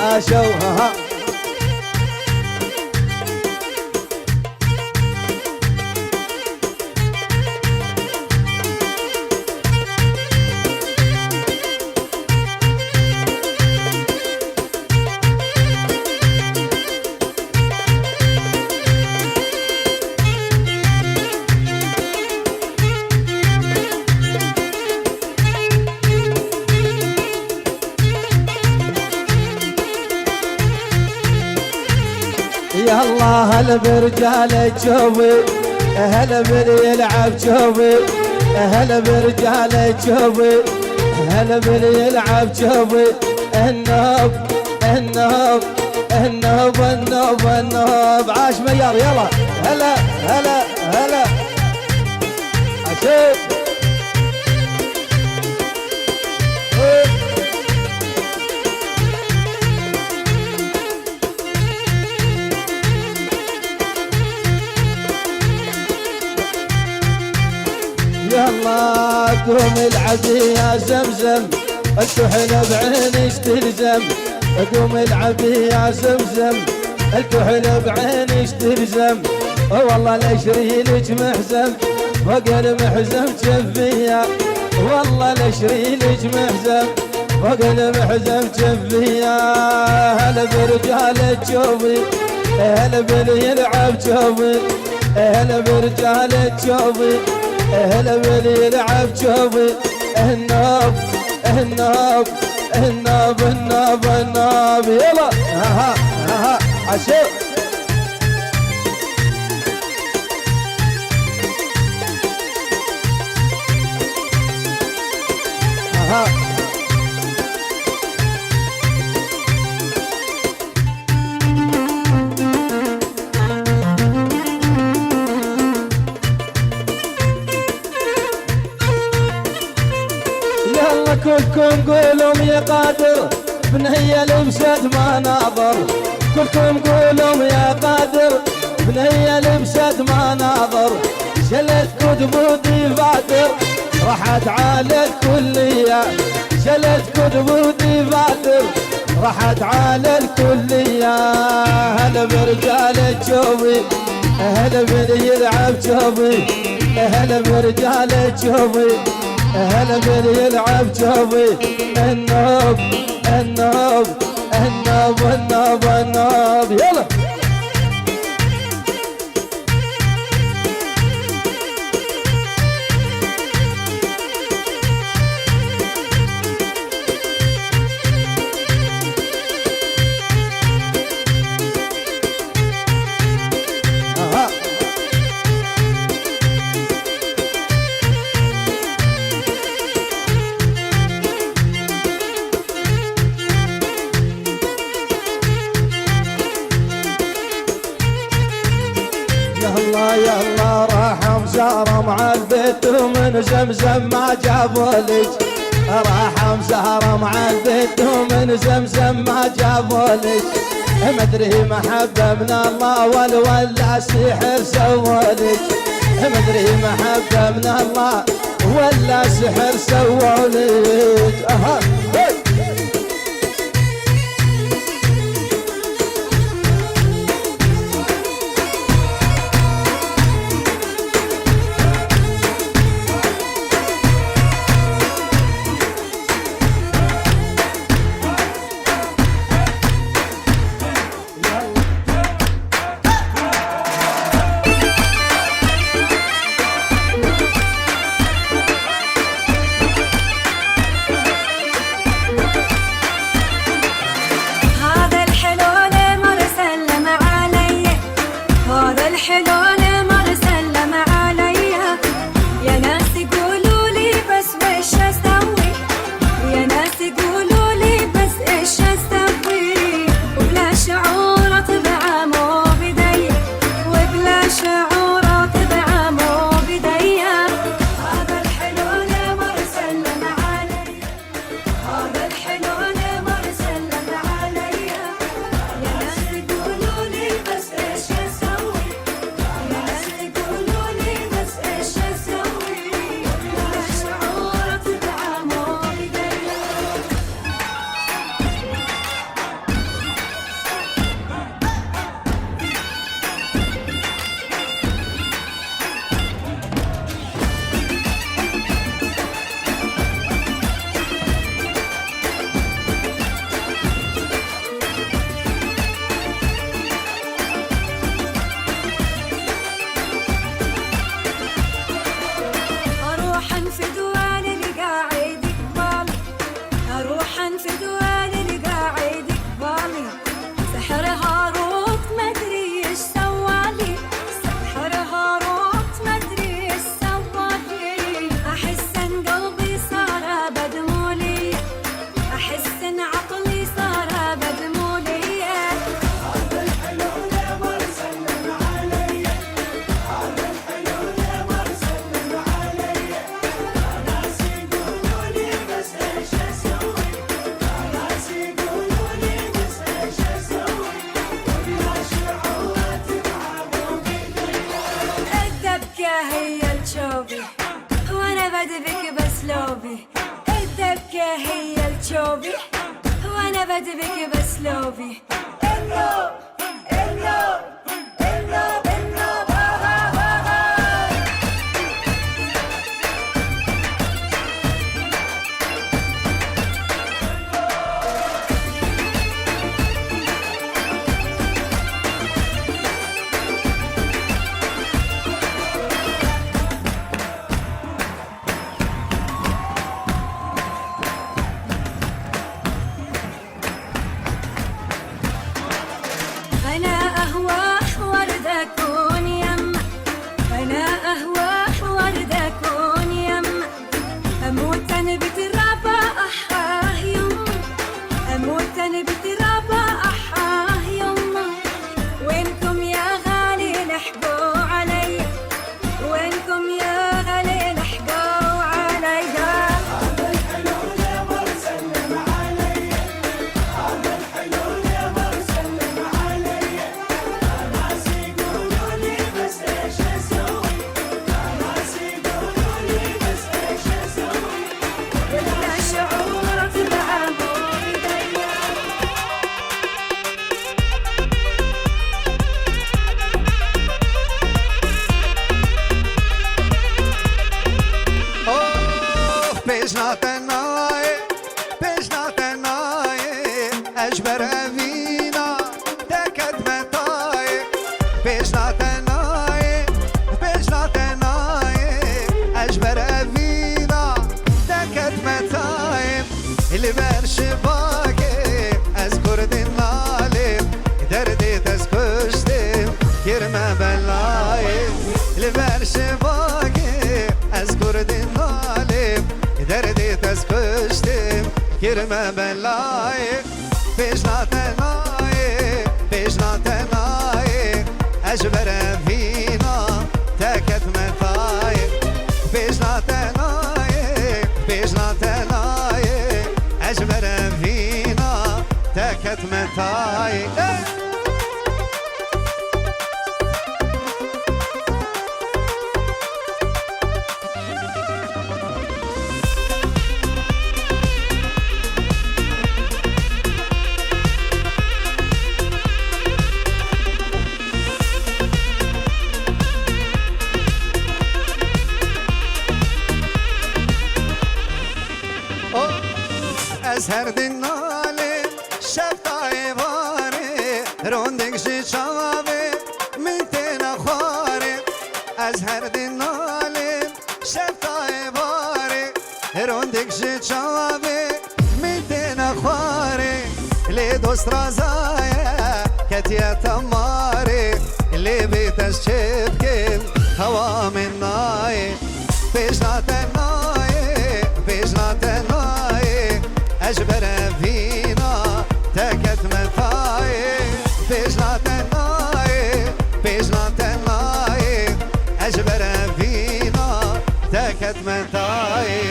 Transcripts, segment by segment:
عاشوا ها يا الله هلا برجال جوبي هلا بلي يلعب جوبي هلا برجال جوبي هلا بلي يلعب جوبي النوب النوب النوب النوب النوب عاش ميار يلا هلا هلا هلا عشيب يلا قوم العبي يا زمزم الكحل بعيني استلزم قوم العبي يا زمزم الكحل بعيني استلزم والله لاشريلك محزم فوق المحزم جفية والله لاشريلك محزم فوق المحزم جفية هلا برجال جوبي هلا بلي يلعب جوبي هلا برجال جوبي هلا بلي يلعب جوبي النوب النوب النوب النوب النوب يلا ها ها عشيب ها كلكم قولوا يا قادر بنهي لبست مناظر كلكم قولوا يا قادر بنهي لبست مناظر شلت كتبودي بادر راحت على الكلية شلت كتبودي بادر راحت على الكلية هلا برجال الجوبي هلا بلي يلعب جوبي هلا برجال الجوبي هلا بلي يلعب جوبي النوب النوب النوب النوب النوب يلا يا الله راح مسهرة مع البيت ومن زمزم ما جابولك راح مسهرة مع البيت ومن زمزم ما جابولك مدري محبة من الله ولا سحر سوولك مدري محبة من الله ولا سحر سوولك في دوال القاعد قبالي سحر هاروت مدري ايش سوالي سحر هاروت مدري ايش سوالي احس ان قلبي صار بدمولي احس ان عقلي صار بدمولي هذا الحلو يا سلم علي هذا الحلو يا سلم علي ناس يقولوا لي بس ايش اسوي ناس يقولوا لي بس ايش اسوي ولا شعورات تعبوني الدبكة هي الشوبي وانا بدبك بسلوبي الدبكة هي الشوبي وانا بدبك بسلوبي النوب النوب النوب النوب أنا أهوى ورد أكون يمه أنا أهوى ورد أكون يمه أموت أنا بترابة أحاه يمه أموت أنا بترابة أحاه يمه وينكم يا غالي لحقوا علي وينكم يا غالي لحقوا علي هذا الحلو يا سلم علي هذا الحلو يا سلم علي ناس يقولوا لي بس ايش اسوي ناس يقولوا لي بس ايش اسوي ولا شعور تعبوا بيجناتناي أجبر أفينا تكد متاي بيجناتناي أجبر أفينا تكد متاي اللي برشباكي أذكر دنالي دردي تسكشتي يرمى بلاي اللي برشباكي أذكر دنالي دردي تسكشتي يرمى بلاي بيجناتناي أجبر فينا تكت متاي بيجناتناي أجبر فينا تكت متاي أزهر دنالي شفتاي باري روندك شيشابي من تينا خواري أزهر دنالي شفتاي باري روندك شيشابي من تينا خواري لي دوست رازايا كتيا تماري اللي بيتشبكي هوا من ناي بيجناتناي أجبر فينا تكت متاي بيجناتناي أجبر فينا تكت متاي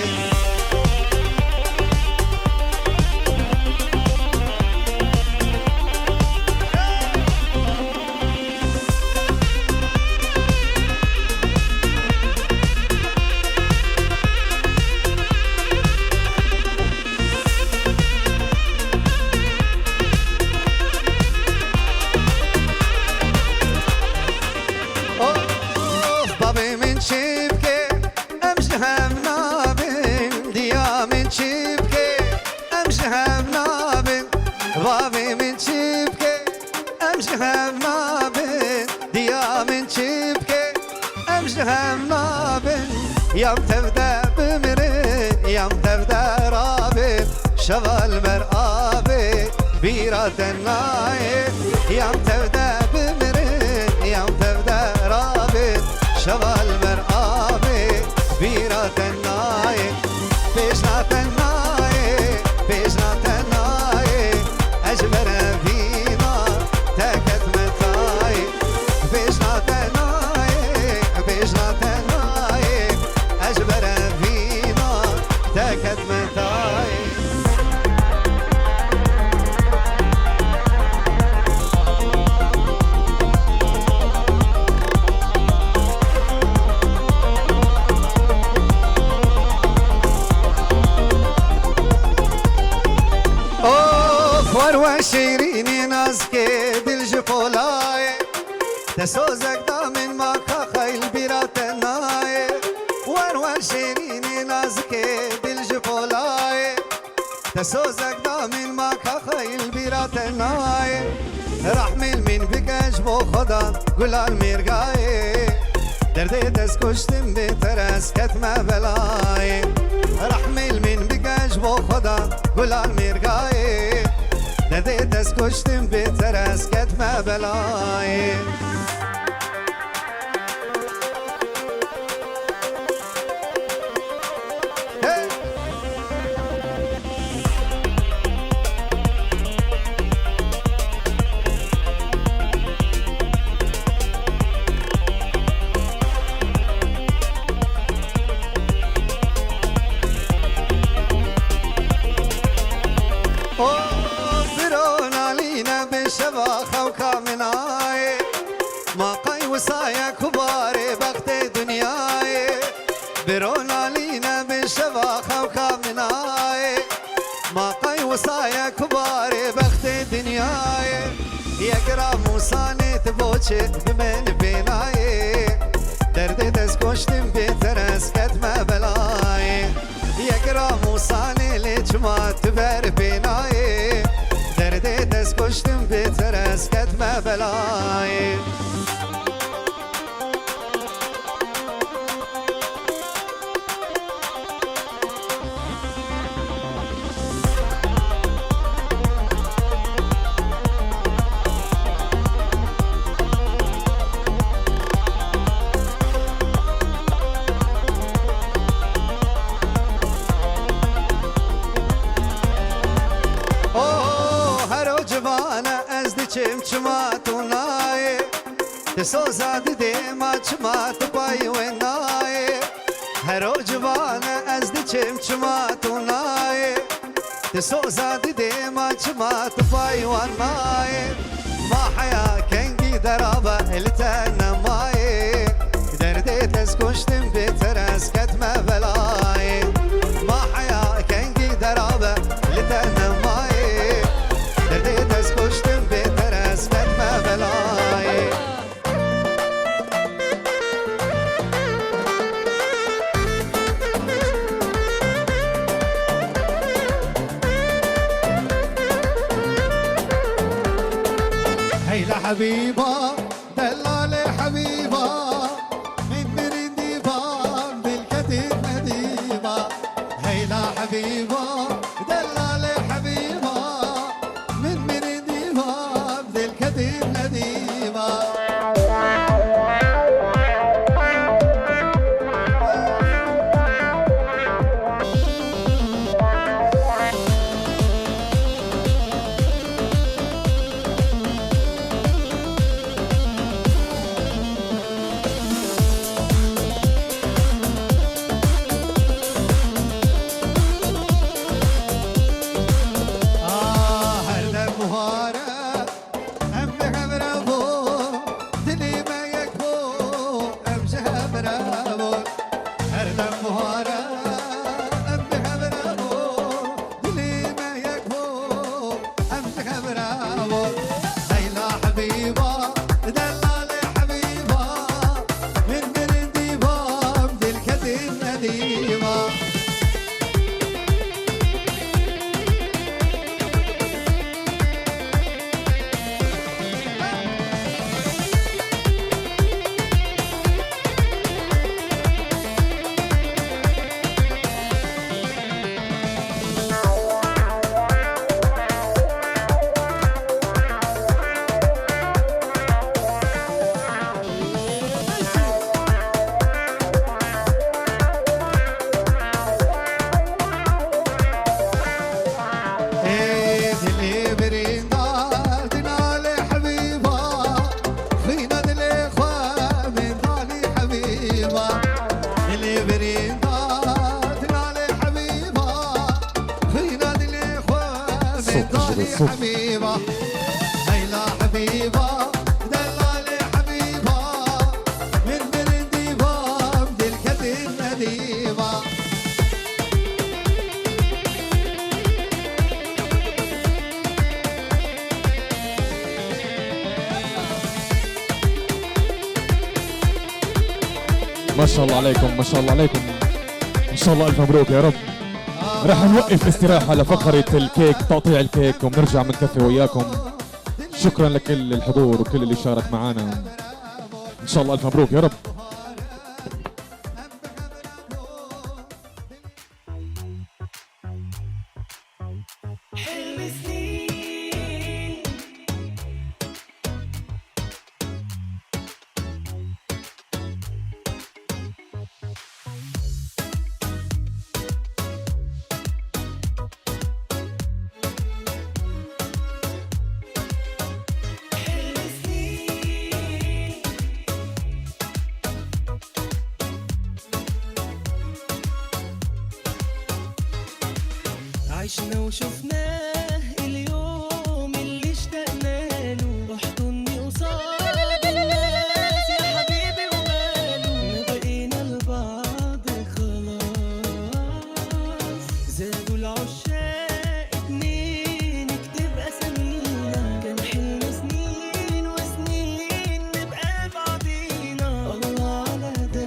بابي من شبكي أمشي هم نابن ديا من شبكي أمشي هم نابن بابي من شبكي أمشي هم نابن ديا من شبكي أمشي هم نابن يوم تبدأ بمري يوم تبدأ رابن شغال بر آبی بیرات نای یام تبدا بمرن یام تبدا رابط شغال بر آبی بیرات نای پیشنات نای پیشنات نای اجبر فينا تاكت متاي پیشنات نای پیشنات نای اجبر فينا تاكت متاي وشيريني نازكي بالجفولاي تسوزك دامن ما خيل بيراتناي وشيريني نازكي بالجفولاي تسوزك دامن ما خيل بيراتناي رحمل من بكاش بو خدا قلال ميرغاي دردي تسكشتم بترس كتمة بلاي رحمل من بكاش بو خدا قلال ميرغاي دردي تسكشتم بترس كتمة بلاي شباخة وكامناي ما قاي وصايا كباري بخت دنياي برونا لينا بالشباخة وكامناي ما قاي وصايا كباري بخت دنياي يقرا موساني تبوشي بمن بيناي دردي تسكشتم بترس كتمة بلاي يقرا موساني ليش ما تبر بيناي دردي تسكشتم بترس كتمة بلاي چمات و نای تسوزاد دیما چمات پای و نای هر جوان از دی چمات و نای تسوزاد دیما چمات پای و نای ما حیا کنگی درابا التن مای دردی تسکشتم بترس کتمه بلای ما حیا کنگی درابا التن مای دردي تسكشتم بترس كتمة بلاي هيلا حبيبة دلالي حبيبة من مرندي بام بالكتف نديبة هيلا حبيبة دلالي حبيبة الكتب نديمة دلالي حبيبة ليلى حبيبة دلالي حبيبة من برنديبة بالكتير نديبة ما شاء الله عليكم، ما شاء الله عليكم، ان شاء الله الف مبروك يا رب. راح نوقف استراحة لفقرة الكيك، تقطيع الكيك، وبنرجع بنكفي وياكم. شكرا لكل الحضور وكل اللي شارك معنا، ان شاء الله الف مبروك يا رب. حلم سنين حلم سنين عشنا وشفناه اليوم اللي اشتقنا له، احضني قصاد الناس يا حبيبي وماله، ما بقينا لبعض خلاص، زادوا العشاق اتنين اكتب اسامينا، كان حلم سنين وسنين نبقى بعضينا، الله على ده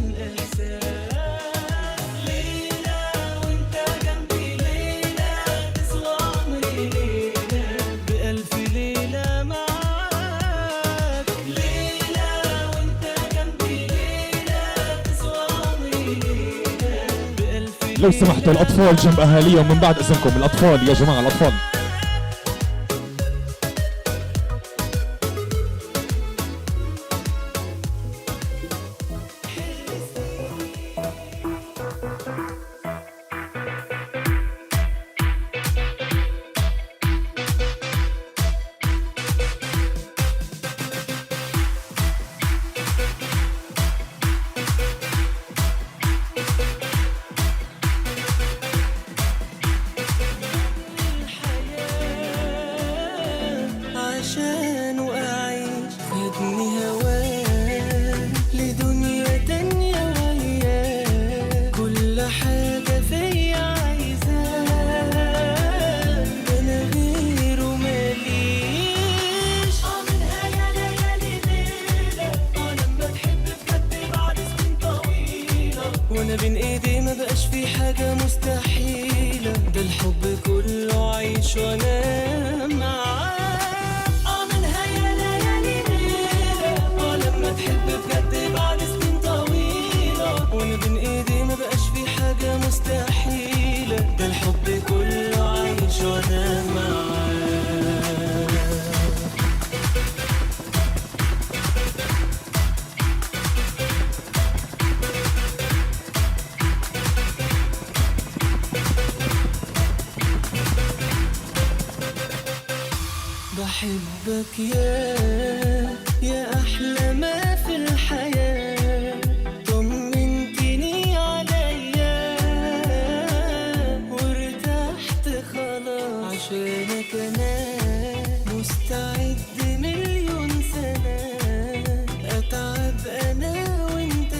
الاحساس، ليلة وانت جنبي ليلة تسوى عمري ليلة بألف ليلة معاك، ليلة وانت جنبي ليلة تسوى عمري ليلة بألف ليلة. لو سمحتوا الاطفال جنب اهاليهم من بعد اذنكم، الاطفال يا جماعة، الاطفال. عشان أعيش خدني هواك لدنيا تانية وياك، كل حاجة فيا عايزاك، أنا غيره ماليش. منها يا ليالي ليلة لما تحب بجد بعد سنين طويلة، وأنا بين إيدي ما بقاش في حاجة مستحيلة، ده الحب كله عيش وأنا معاك. منها يا ليالي ليلة لما تحب بجد بعد سنين طويلة، وانا بين ايدي ما بقاش في حاجة مستحيلة، ده الحب كله عايش وانا معاك. بحبك يا أحلى ما في الحياة، طمنتني عليا وارتحت خلاص، عشانك أنا مستعد مليون سنة، أتعب أنا وأنت،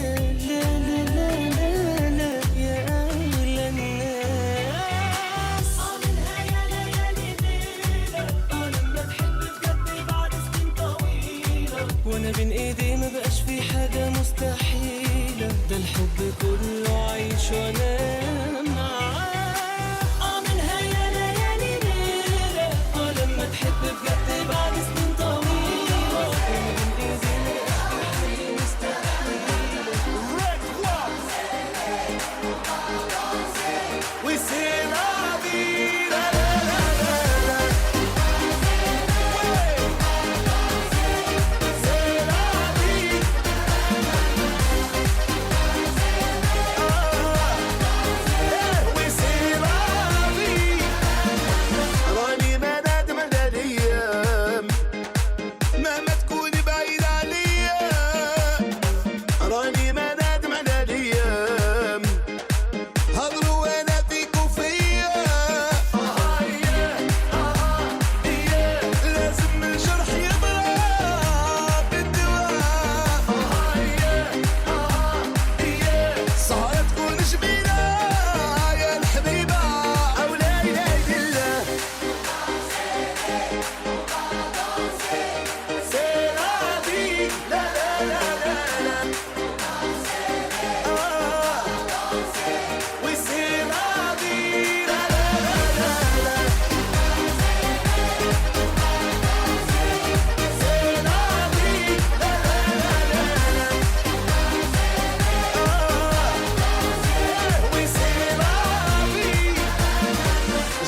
لا لا لا لا لا يا أغلى الناس. منها يا ليالي ليلة لما تحب بجد بعد سنين طويلة، وانا بين ايدي ما بقاش في حاجة مستحيلة، ده الحب كله عيش وانا معاك. منها يا ليالي ليلة لما تحب بجد بعد سنين طويلة، وانا بين ايدي ما بقاش في حاجة مستحيلة. We say la vida, la la la la. Say la vida.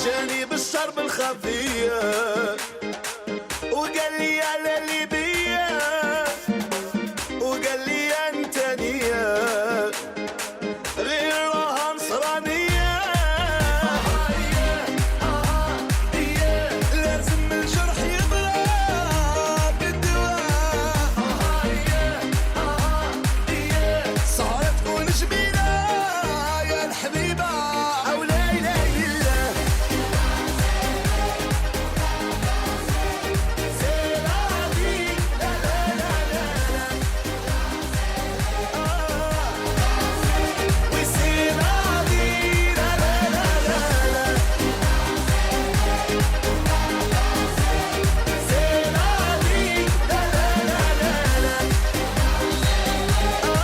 جاني بالشرب الخفية وقال لي على ليبيا وقال لي انت نية غير راها نصرانية لازم الجرح يضرب بالدواء صارت تكون جميلة يا الحبيبة أو لا إله إلا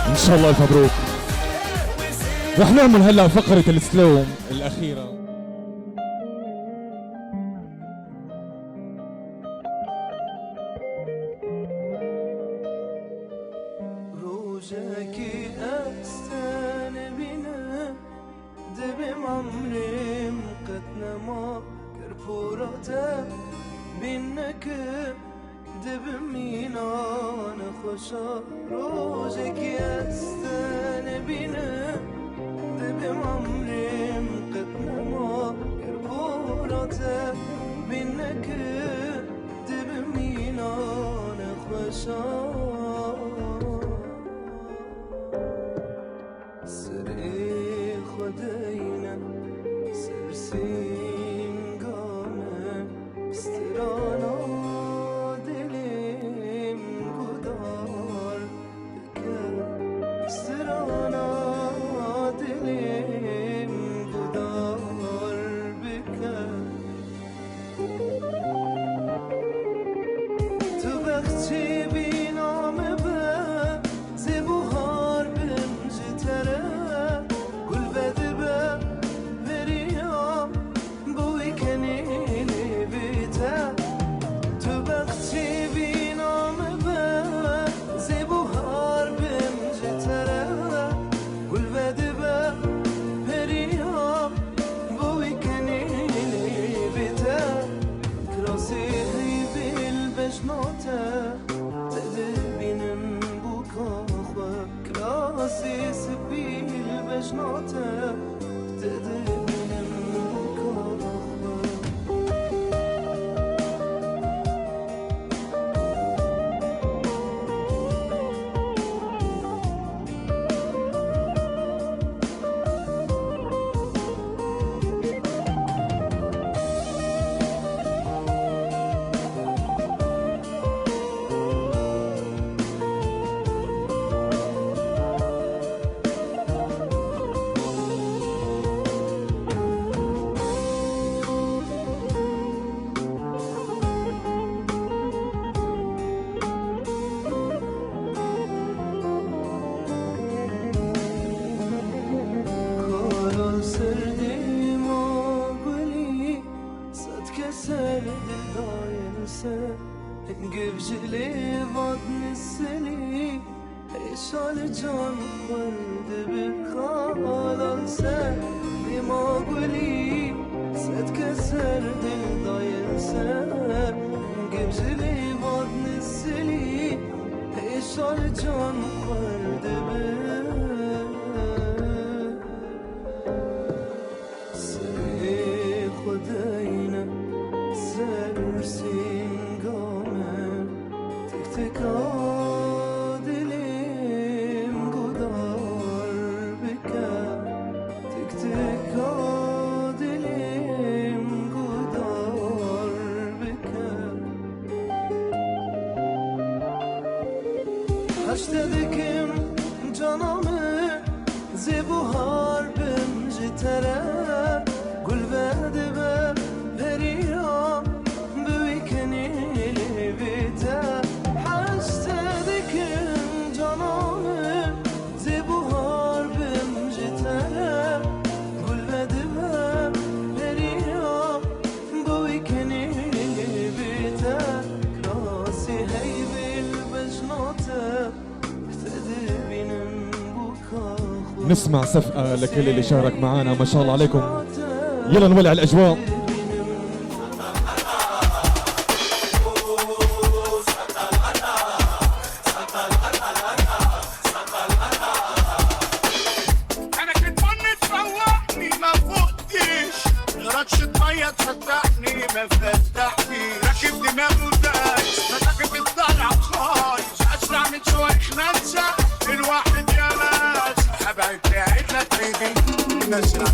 ان شاء الله الف مبروك. رح نعمل هلا فقرة السلوم الأخيرة. روجك أستان بنا دبم عمري مقتنا ما كرفورتا بينك دبم مينا نخشا روجك أستان بنا دبم عمري مقتنا ما كرفورتا بينك دبم مينا نخشا سري خدينا سرسين قامة استرانا دليم قدار بك استرانا دليم قدار بك تبختي بينام با زبوهار بنجتره قل بدبا بريا بوي كنيلي بيتا تبختي بينام با زبوهار بنجتره قل بدبا بريا بوي كنيلي بيتا كراسي بالبجنوتا تدبين بوكا كراسي سبيل بجنوتا تدبين بوكا قبجلي بطن السنين ايش الجان ورد بخالصة لما قولي ستكسر دل ضايل سنة قبجلي بطن السنين ايش الجان ورد سري خدينا سرسين تكادليم قدار بك تكادليم قدار بك هشتدكم canımı zebuhar bimcitere gül verdi be periyam büyükeni bite haştedekim canımı zebuhar bimcitere gül verdi be periyam büyükeni bite krasi heybil bejnote نسمع صفقة لكل اللي شارك معانا ما شاء الله عليكم. يلا نولع الأجواء. الدنيا تفتحني ما فتحني راكب دماغه وداش مساكب الطلع خايش اسرع من شوية خمسة الواحد يا ناس ابعد بعيد لا تريدي نسرع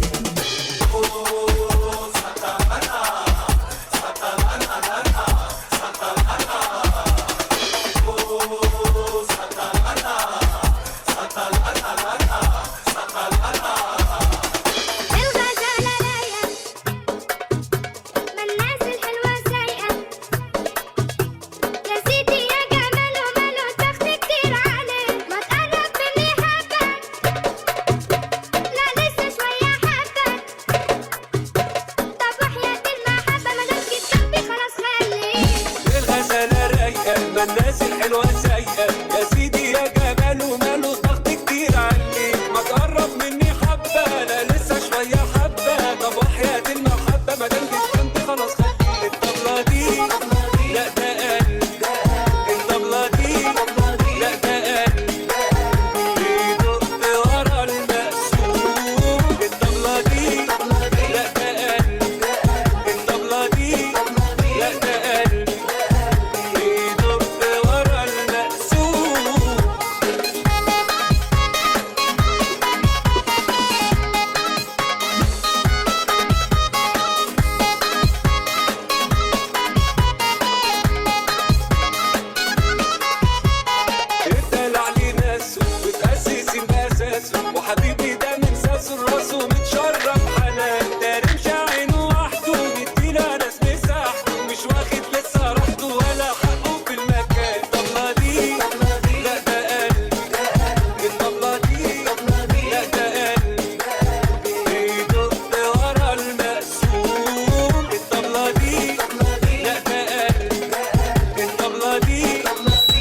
الناس الحلوة سايقة يا سيدي يا جمال وماله ضغط كتير عني ما تقرب مني حبة أنا لسه شوية حبة طب وحياة المحبة مادام جيت جنبي خلاص خلي الطبلة دي لا ده قلب الطبلة دي لا ده قلب بيدق ورا المقسوم الطبلة دي لا ده قلب الطبلة دي لا ده قلب وحبيبي ده من ساس الراس ومتشرب حنان ده رمش عينه وحده مدينا ناس مساحته مش واخد لسه راحته ولا حقه في المكان الطبلة دي لا ده قلب الطبلة دي لا ده قلب بيدق ورا المقسوم الطبلة دي لا ده قلب الطبلة دي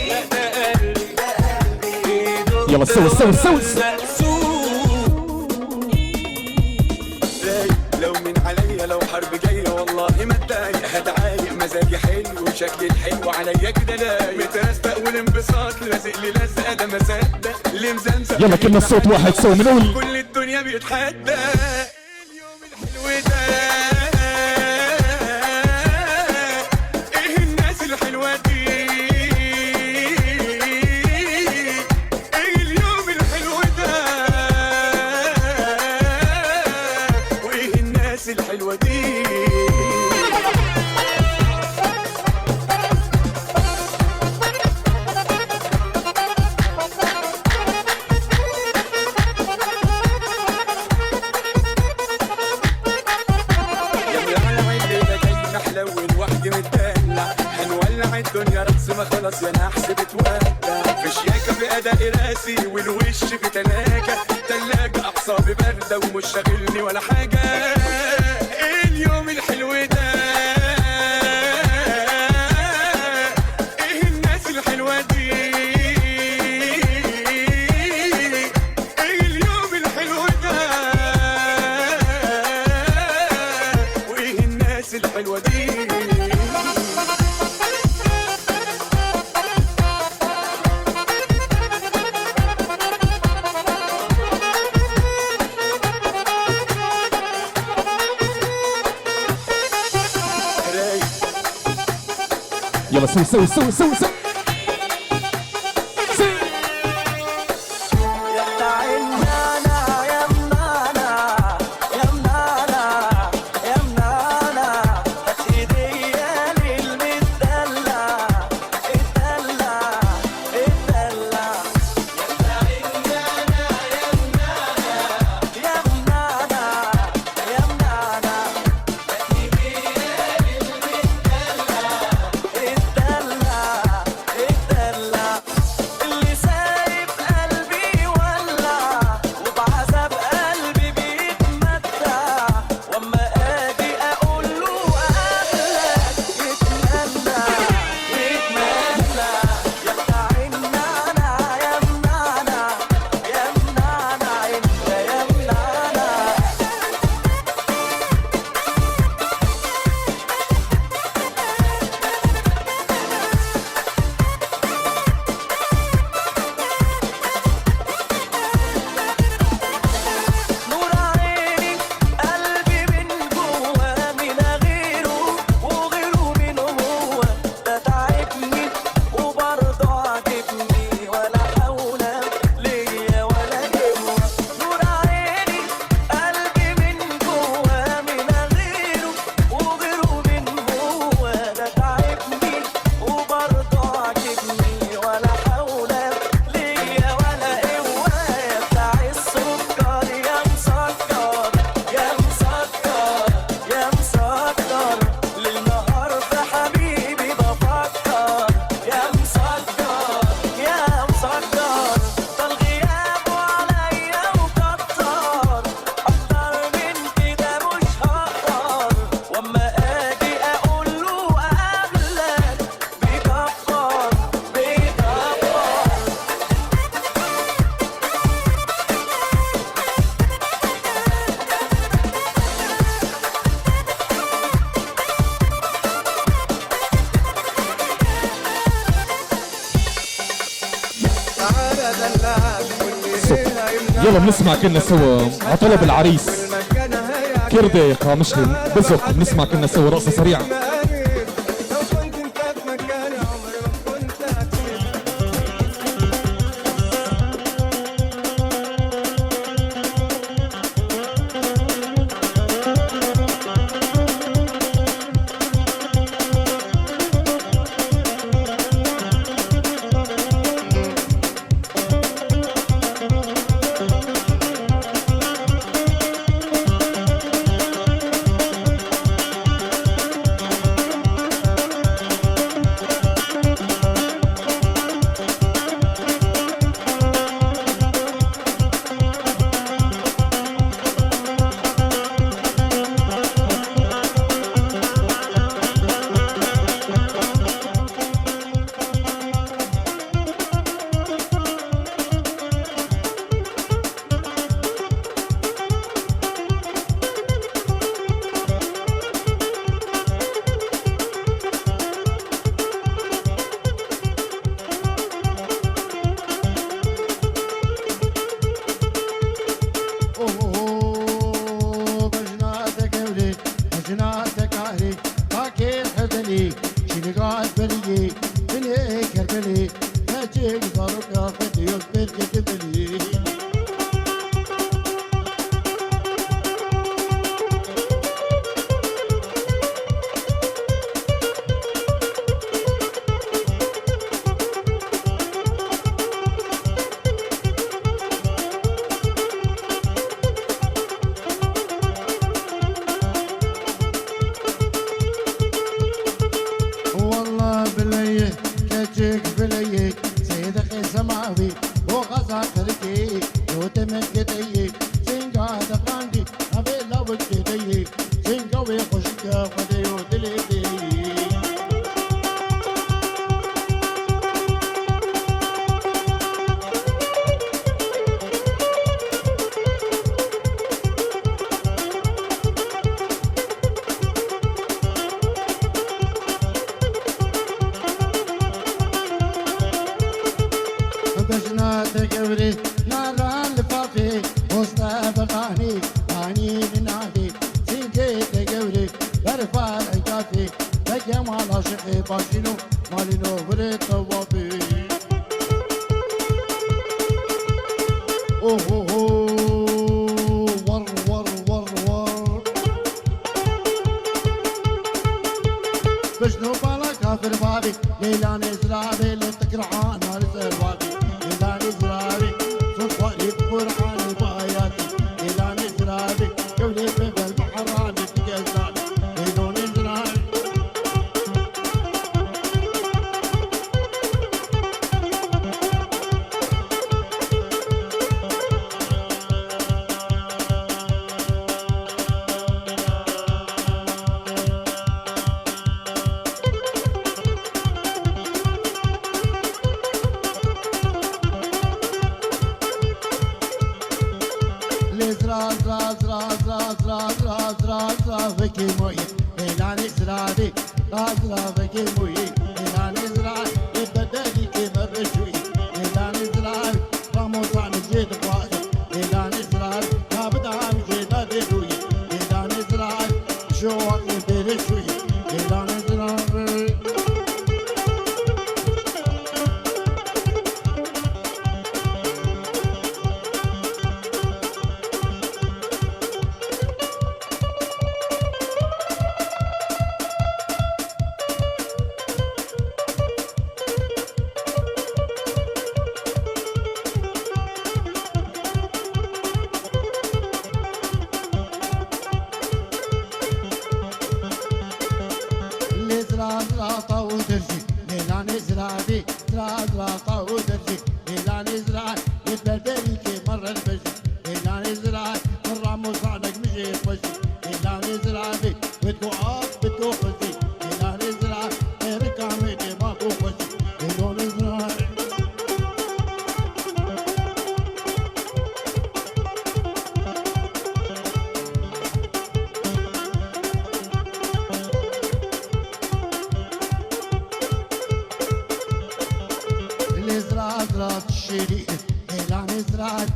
لا ده قلب يلا سوي سوي سوي لو من عليا لو حرب جايه والله ما اتضايق هتعايق مزاجي حلو وشكلي الحلو عليا كده لايق مترستق والانبساط لازق لي لزقه ده ما صدق اللي مزمزق يلا كلنا الصوت واحد سوي منقول كل الدنيا بيتحدى اليوم الحلو ده ايه الناس الحلوه دي الحلوة دي وحدي متدلع هنولع الدنيا رقص ما خلاص يا نحس بتودع في شياكة بأداء راسي والوش بتلاجة تلاجة أعصابي باردة ومش شاغلني ولا حاجة اليوم الحلو ده ايه الناس الحلوة دي ايه اليوم الحلو ده وايه الناس الحلوة دي يلا سوي سوي سوي سوي سوي يلا بنسمع كلنا سوا عطلب العريس كردة قامشلي بزق، بنسمع كلنا سوا رقصة سريعة. زرعت الشريك إعلان زرعت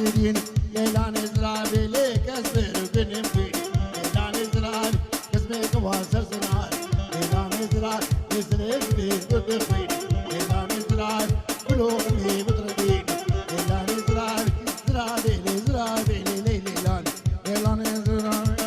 سيدين ليلان زرابي ليك أسبر بنم فيني ليلان زرابي كسبي كواسر سناي ليلان زرابي يسرق لي بتفيني ليلان زرابي قلوبي بترديني ليلان زرابي زرابي لي زرابي لي ليلان ليلان زرابي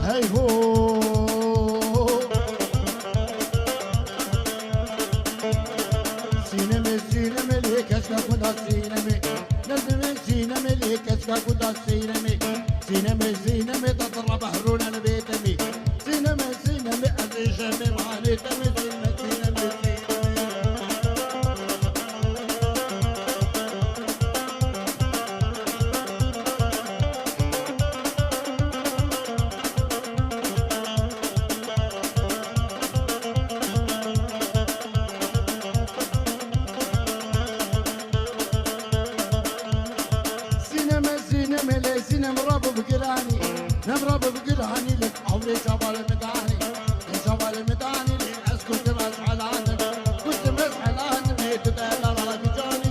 هاي هو سينما سينما ليك اشكا كودا سينما نزم سينما ليك اشكا كودا سينما سينما سينما تضرب بحرون انا بيتمي سينما سينما ازيش من علي تمي سينما سينما سينما راب بقراني نمرب بقراني لك عمري شبال مداني شبال مداني لي اسكت مسحل عنك كنت مسحل عنك تبقى لا بجاني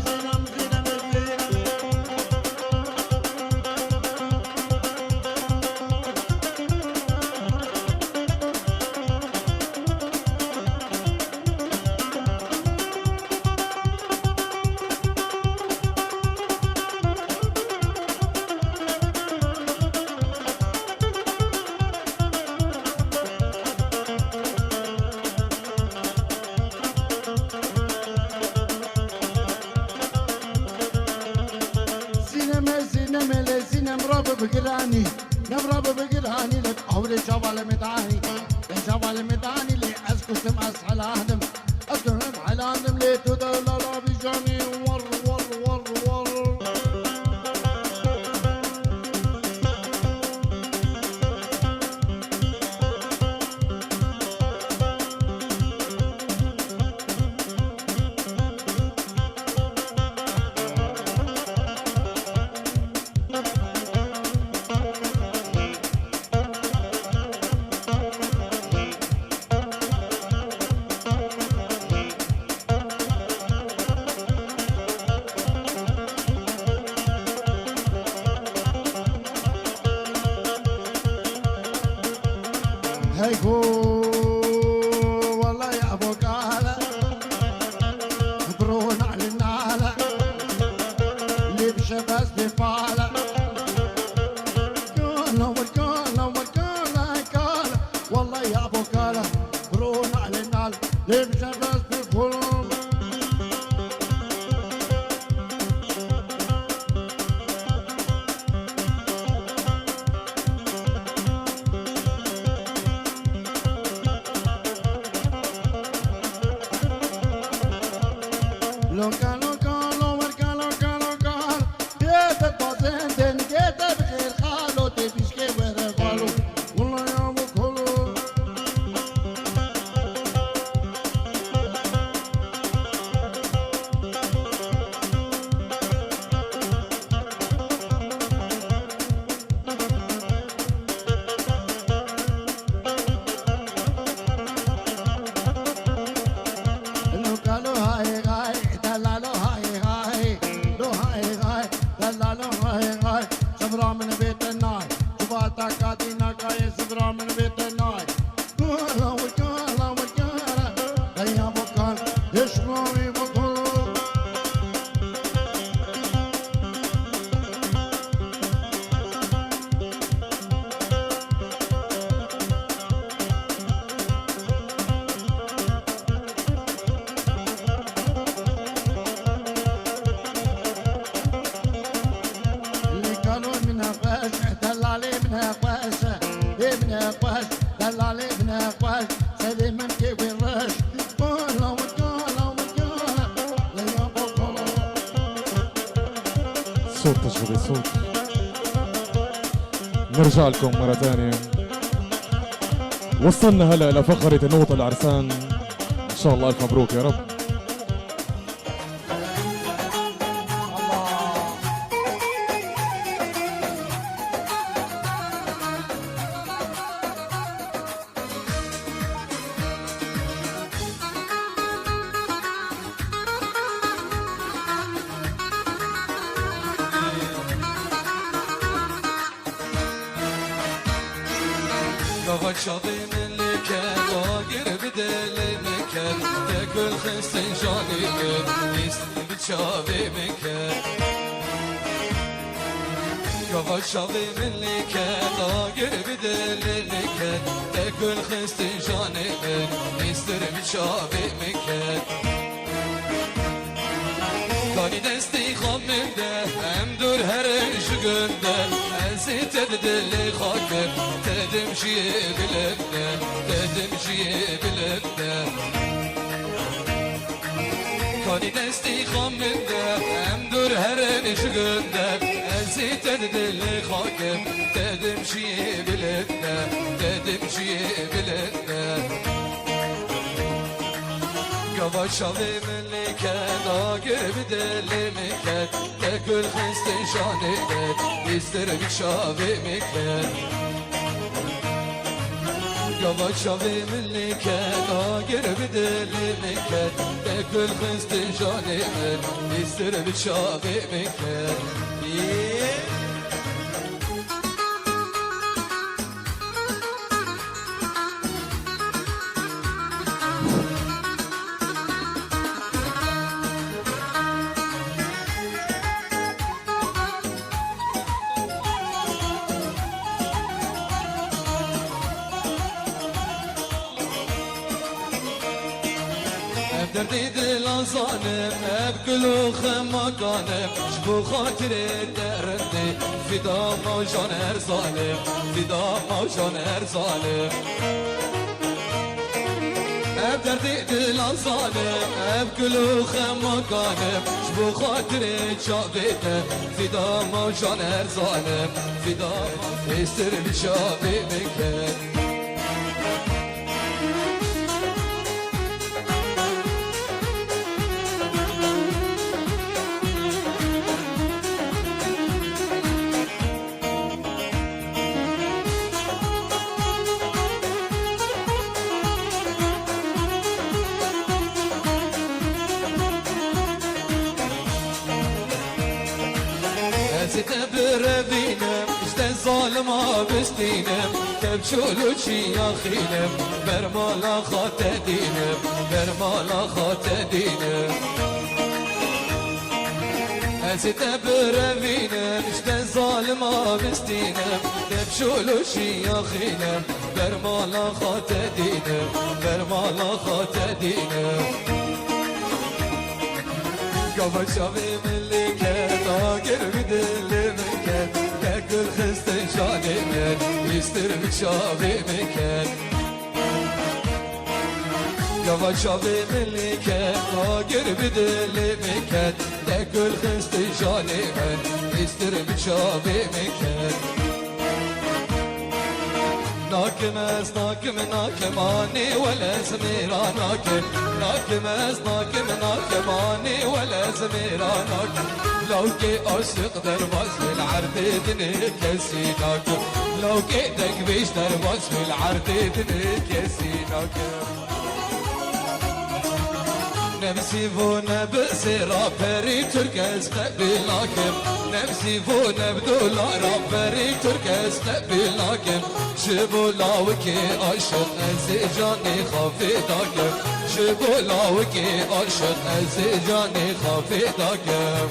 سينما سينما نمرب بقراني نمرب بقراني لك حولي شبال مداني شبال مداني لي اسكت مسحل عنك اسكت على عنك لي تدل لا بجاني ور ور ور ور هيكو والله يا ابو قاله برون على الناله اللي بشباس بفاله قاله وقاله وقاله قاله والله يا ابو قاله برون على الناله اللي بشباس بفاله loca loca loca loca loca جيت بطنتن جيت بخير خالو تبيش كي وين خالو والله يا ابو كلو loca lo هاي هاي دلالو الصوت تشغيل الصوت. نرجع لكم مرة ثانية. وصلنا هلا لفقرة نوط العرسان. إن شاء الله ألف مبروك يا رب. قفت شاطي من لكن ضاقر بدل مكان تاكل خستن شاني كن يسلي بتشافي مكان قفت شاطي من لكن ضاقر بدل مكان تاكل خستن شاني كن يسلي بتشافي مكان كاني دستي خمم ده هم دور هرش قنده أنسي تدل خاكر تدمشي بلبده تدمشي بلبده كاني دستي خمم ده هم دور هرش قنده أنسي تدل خاكر تدمشي بلبده تدمشي بلبده قبل شاطي من لكن آقر بدل مكان تاكل خستن شاني كان يستر بشافي مكان قبل شاطي من لكن آقر بدل مكان تاكل خستن شاني كان يستر بشافي مكان دردي دل صانم بكل خمكانم شبو خاطري درندي فدا موجان هر ظالم فدا موجان هر ظالم دردي دل صانم بكل خمكانم شبو خاطري شابيته فدا موجان هر ظالم فدا يستر بشابي مكان ستبر بينم اشتن ظالما بستينم تبشولو شي ياخينم برمالا خات دينم برمالا خات دينم ستبر بينم اشتن ظالما بستينم تبشولو شي ياخينم برمالا خات دينم برمالا خات دينم قبل شافي من لكن آقر بدل مكان تاكل خستن شاني من يستر بشافي مكان قبل شافي من لكن آقر بدل مكان تاكل خستن شاني من يستر بشافي مكان ناكمس ناكم ناكماني ولا زميرا ناكم ناكمس ناكم ناكماني ولا زميرا ناكم لو كي أشق درباز في العرض دنيك يسيناكم لو كي دقبيش درباز في العرض دنيك يسيناكم نفسي فونا بسيرا بري تركز قبلاكم نفسي فونا بدولار بري تركز قبلاكم شبولا وكي عشق انسجاني خافي داكم شبولا وكي عشق انسجاني خافي داكم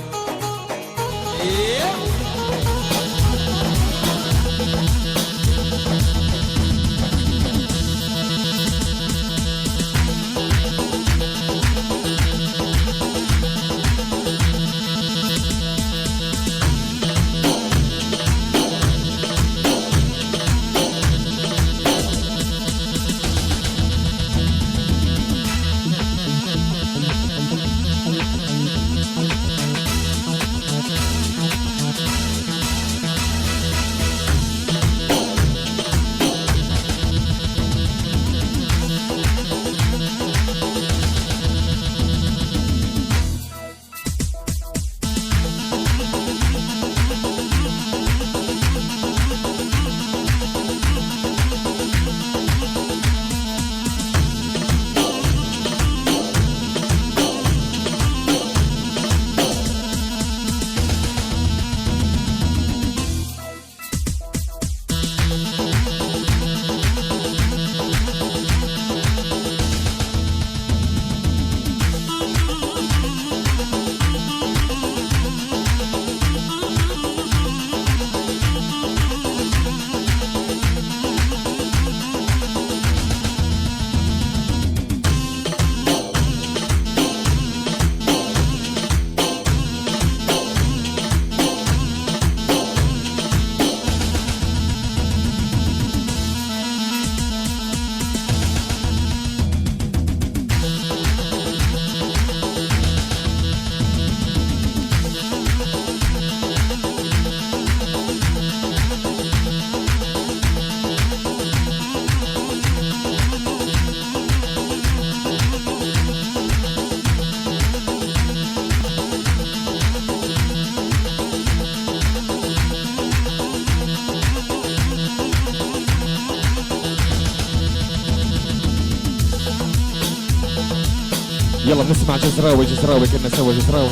يلا بنسمع جزراوي جزراوي كنا سوا جزراوي.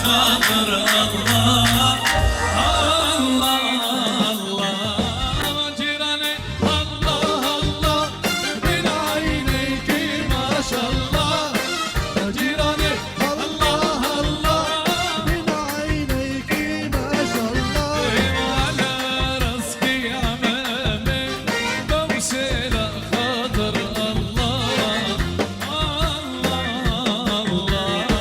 خاطر الله الله الله جيراني الله الله من عينيك ما شاء الله جيراني الله الله من عينيك ما شاء الله على راسي عمامي بوسيلة خاطر الله الله الله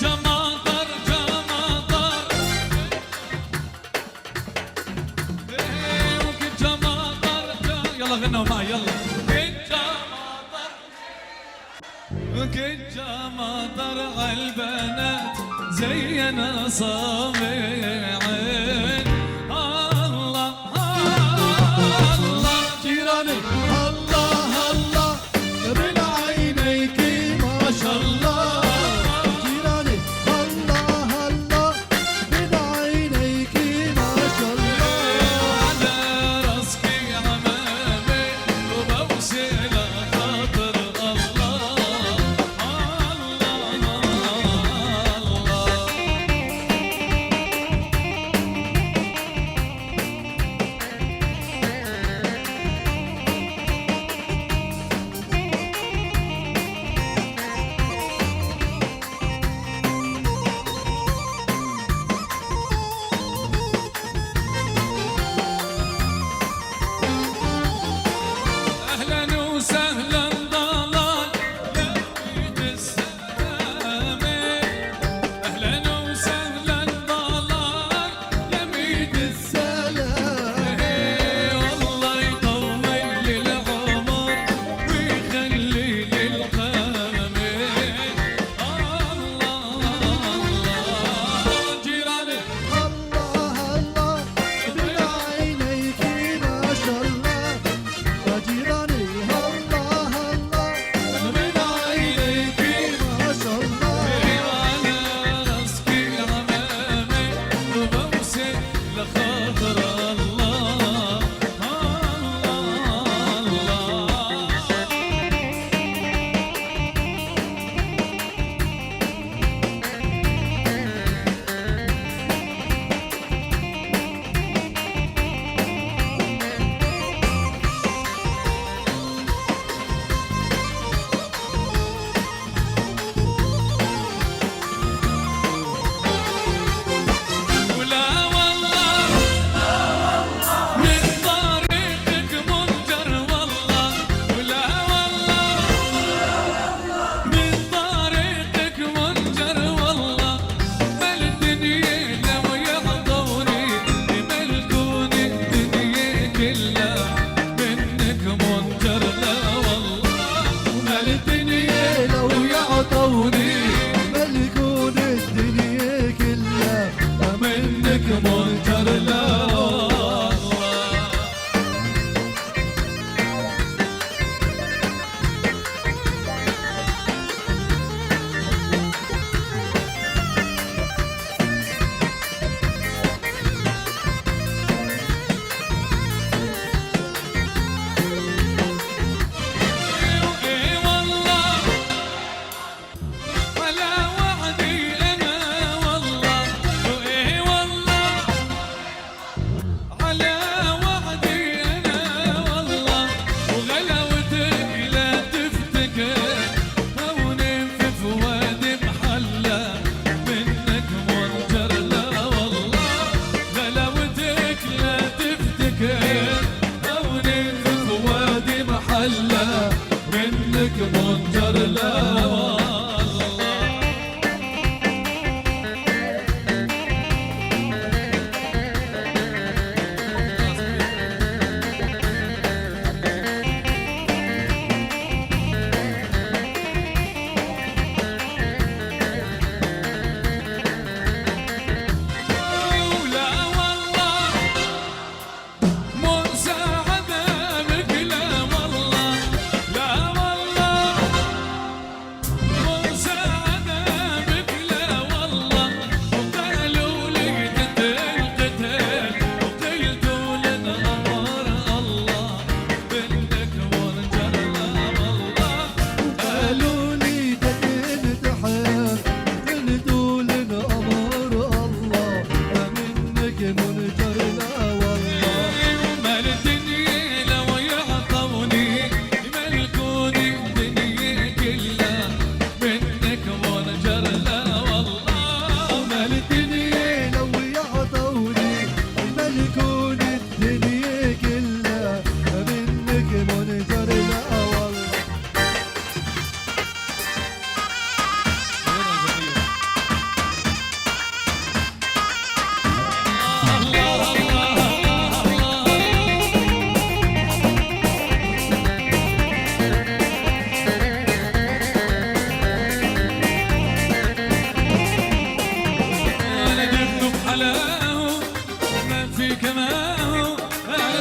جماطر جماطر جماطر يلا غنوا معي يلا جماطر عالبنات زينا صابعين الله الله جيراني الله الله من عينيك ما شاء الله جيراني الله الله من عينيك ما شاء الله على راسك عمامي وبوسيلة خاطر الله الله الله حلاه ما في كماه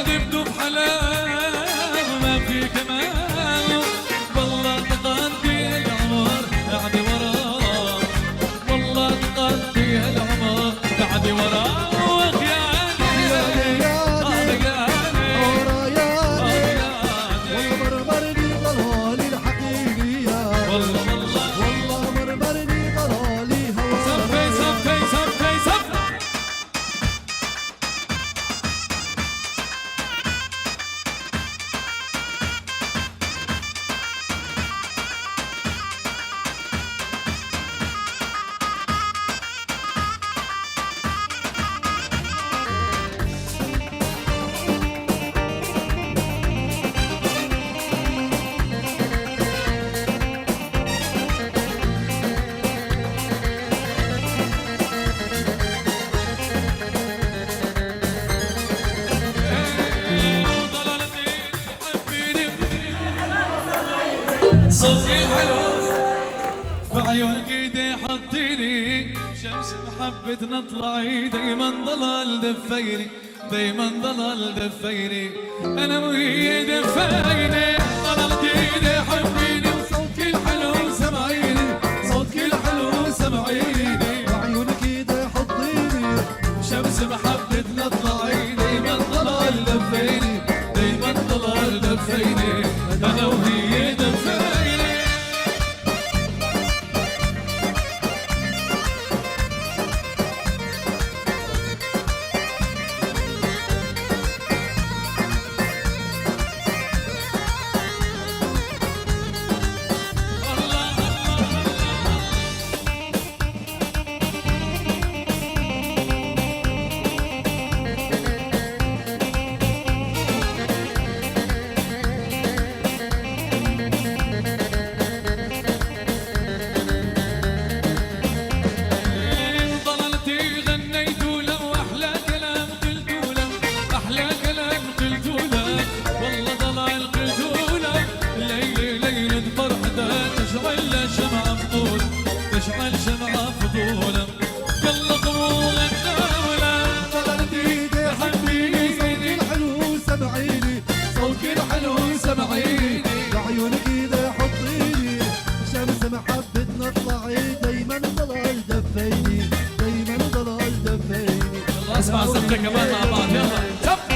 دبدب حلاه ما في كماه والله تقضي العمر بعد وراه والله تقضي العمر بعد وراه صوتي حلو بعيونك ايدي حطيني شمس محبتنا طلعي دايما ضلال دفيني دايما ضلال دفيني انا وهي دفيني ضللت ايدي حبيني وصوتك الحلو سمعيني صوتك الحلو سمعيني بعيونك ايدي حطيني شمس محبتنا طلعي دايما ضلال دفيني دايما ضلال دفيني انا وهي دفيني تشعل شمعة فضولة يلا قبول الدولة ضللت ايدي حبيني صوتي الحلو سمعيني صوتي الحلو سمعيني بعيونك ايدي حطيني شمس محبتنا اطلعي دايما ضلال دفيني دايما ضلال دفيني يلا اسمع سبتة كمان مع بعض يلا سب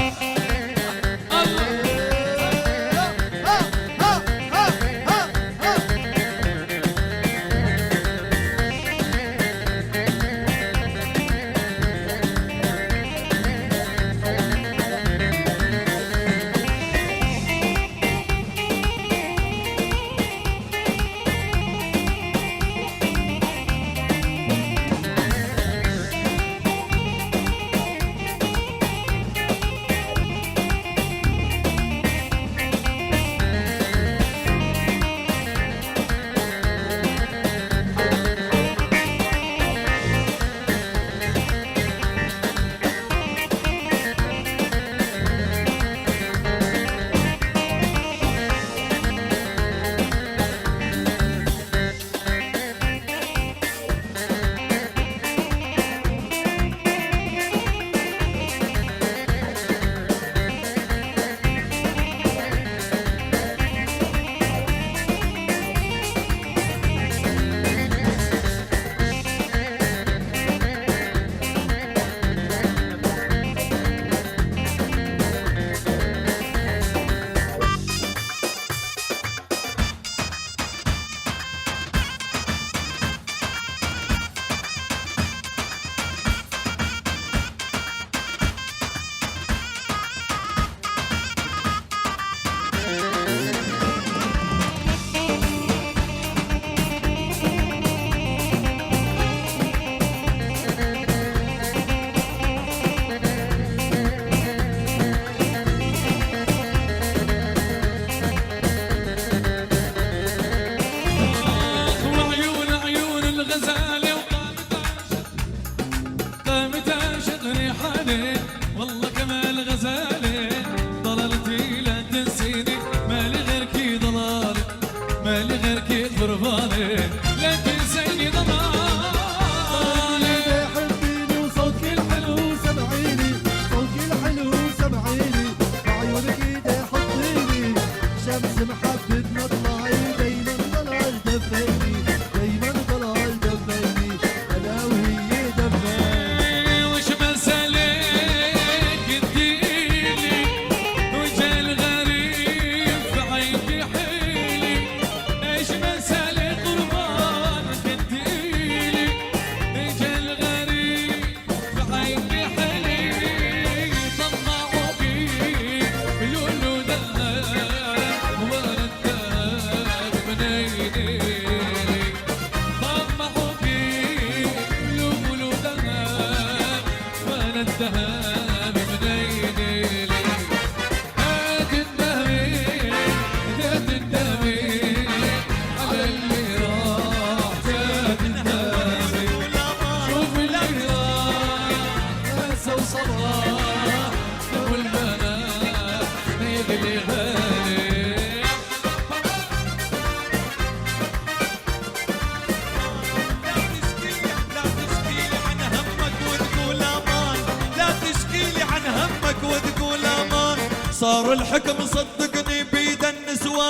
صار الحكم صدقني بيد النسوان.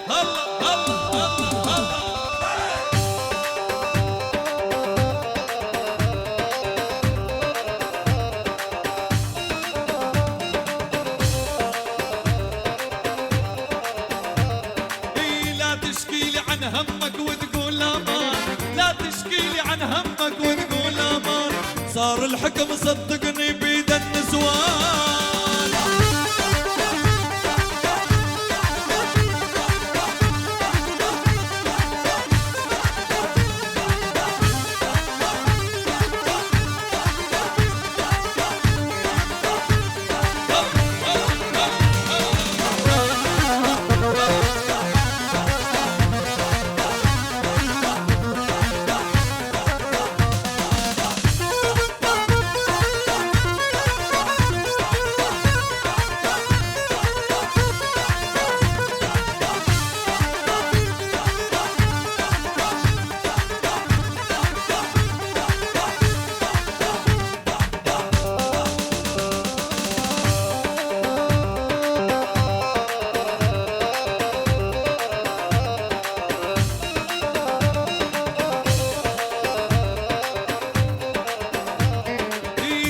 هلا هلا هلا هلا لا تشكيلي عن همك وتقول امان، لا تشكيلي عن همك وتقول امان، صار الحكم صدقني بيد النسوان.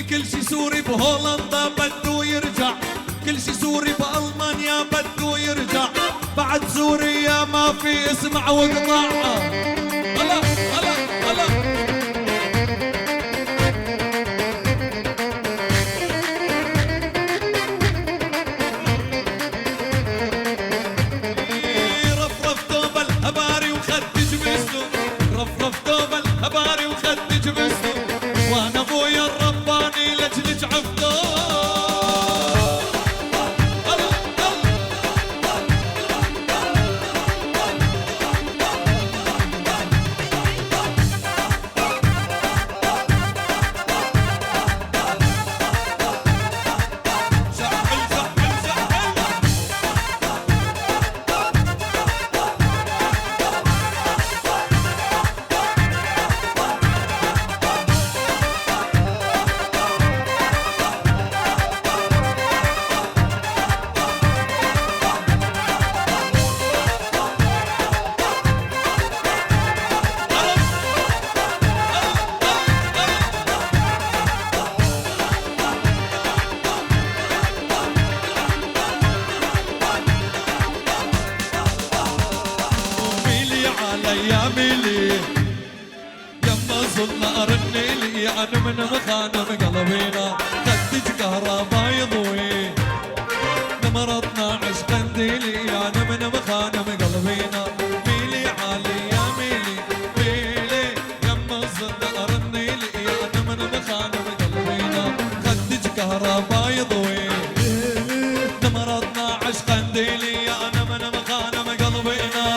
كل شي سوري بهولندا بده يرجع، كل شي سوري بألمانيا بده يرجع، بعد سوريا ما في اسمع واقطع. هلا هلا هلا رفرف دوب الهباري وخد جبسته، رفرف دوب الهباري وخد جبسته، وانا ابويا الرباني لجلج عفته. يا ميلي يما صرنا ارني لي عن من مخانم قلبينا، خدج كهربا يضوي نمرضنا عشق انديلي عن من مخانم قلبينا. ميلي عالي يا ميلي ميلي يما صرنا ارني لي عن من مخانم قلبينا، خدج كهربا يضوي نمرضنا عشق انديلي عن من مخانم قلبينا.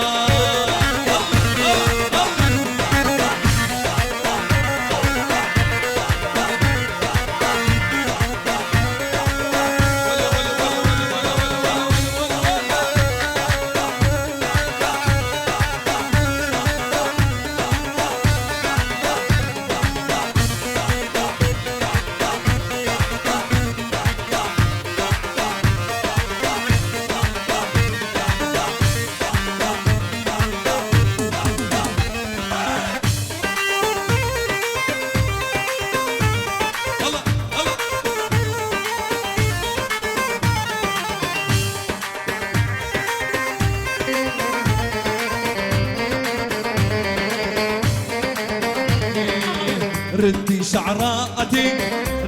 ردي شعراتك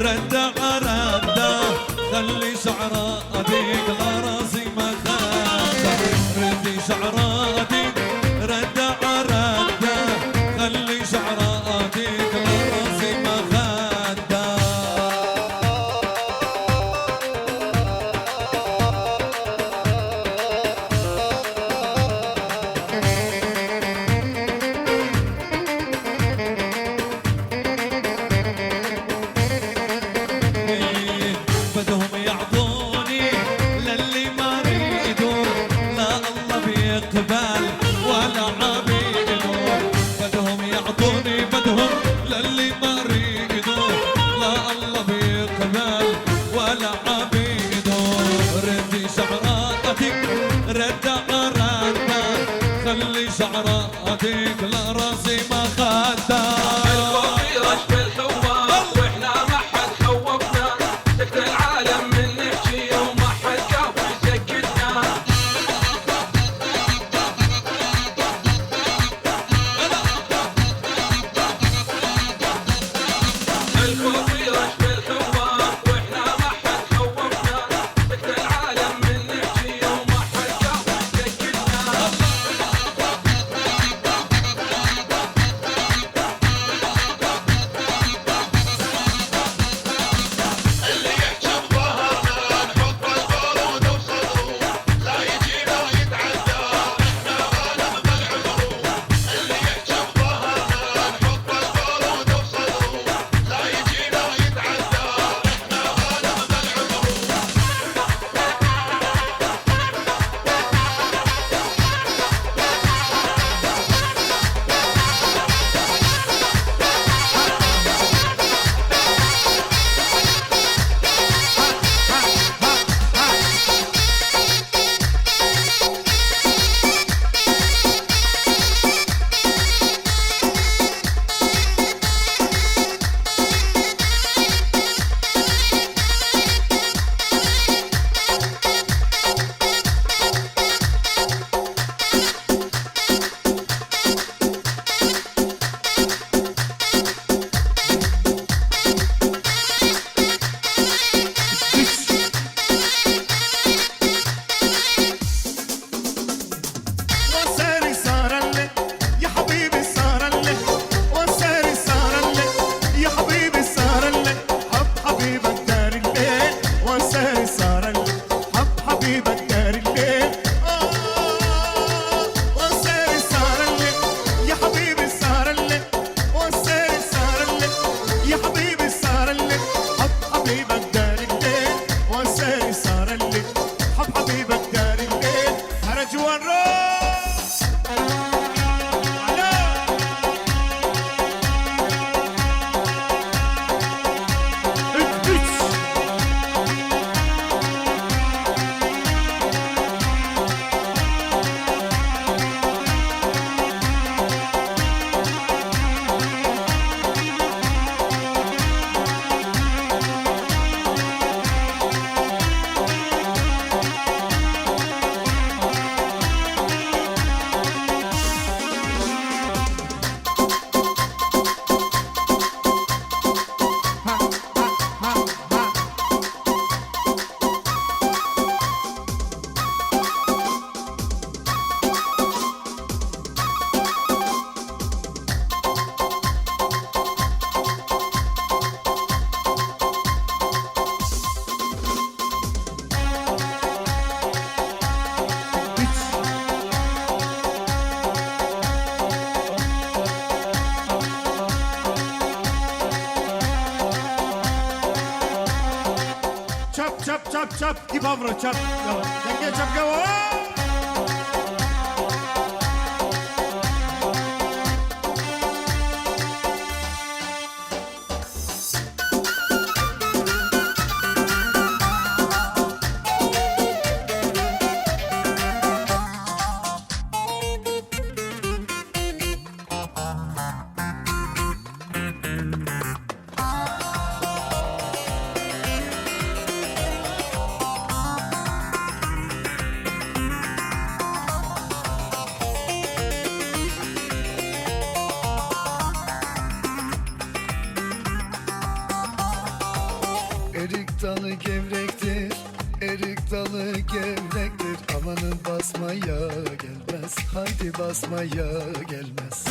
ردة ردة، خلي شعراتك لا راسي ما خاده. ردي شعراتك ردة ردة، خلي شعراتك لا راسي ما خاده. بدهم يعطوني شب شب شب جيب افرج شب قهوه دقيقه شب قهوه Erik dalı gevrektir, erik dalı gevrektir. Amanın basmaya gelmez, haydi basmaya gelmez.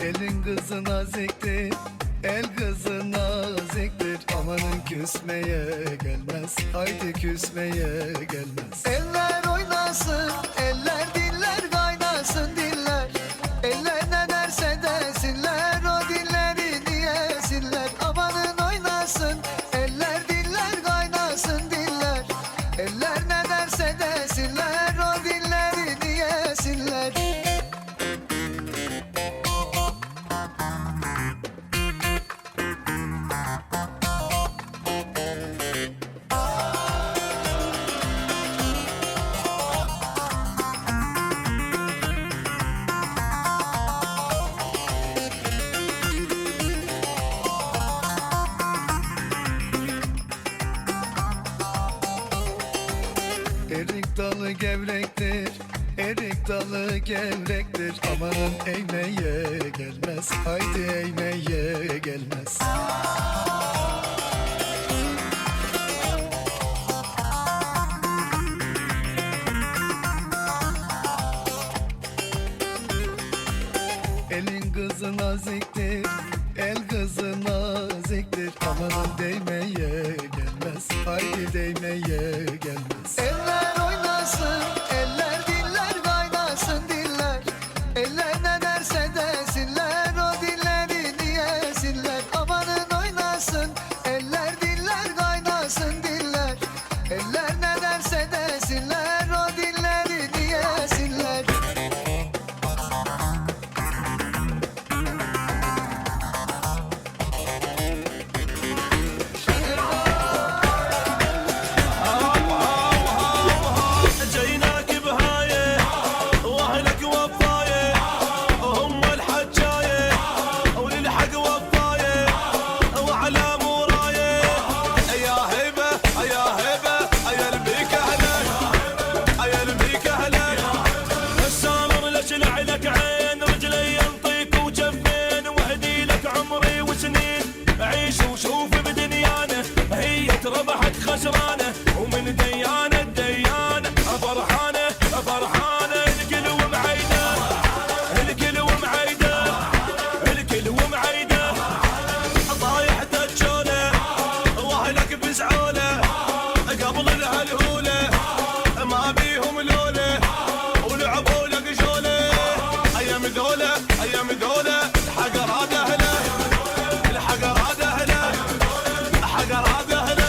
Elin kızı naziktir, el kızı naziktir. Amanın küsmeye gelmez, haydi küsmeye gelmez. Eller oynasın, eller diller kaynasın diller. Eller ne derse desinler, o dilleri diyesinler. Amanın oynasın, eller diller kaynasın diller. Eller ne derse desinler, o dilleri diyesinler. Erik dalı gevrektir, erik dalı gevrektir. Amanın eğmeye gelmez, haydi eğmeye gelmez. Elin kızı naziktir, el kızı naziktir. Amanın değmeye gelmez, haydi değmeye gelmez. Eller oynasın, eller diller kaynasın diller. Eller ne derse desinler, o dilleri diyesinler. Amanın oynasın, eller diller kaynasın diller. Eller ne derse desinler, o dilleri diyesinler. جيناك بهاية واهلك وفاية هم الحجاية وللحق وفاية وعلى موراية يا هبة يا هبة يا البيك اهلك يا البيك اهلك السامر لشلع لك عين رجلي ينطيك وجفين واهدي لك عمري وسنين عيش وشوف بدنيانا هي ربحت خسرانة ومن ديانة ديانة فرحانة فرحانة الكل ومعيدة الكل ومعيدة الكل ومعيدة طايح دجولة واهلك بزعولة قبل الهلهولة ما بيهم لولة ولعبوا لك جولة ايام دولة ايام دولة الحقرات اهله الحقرات اهله الحقرات اهله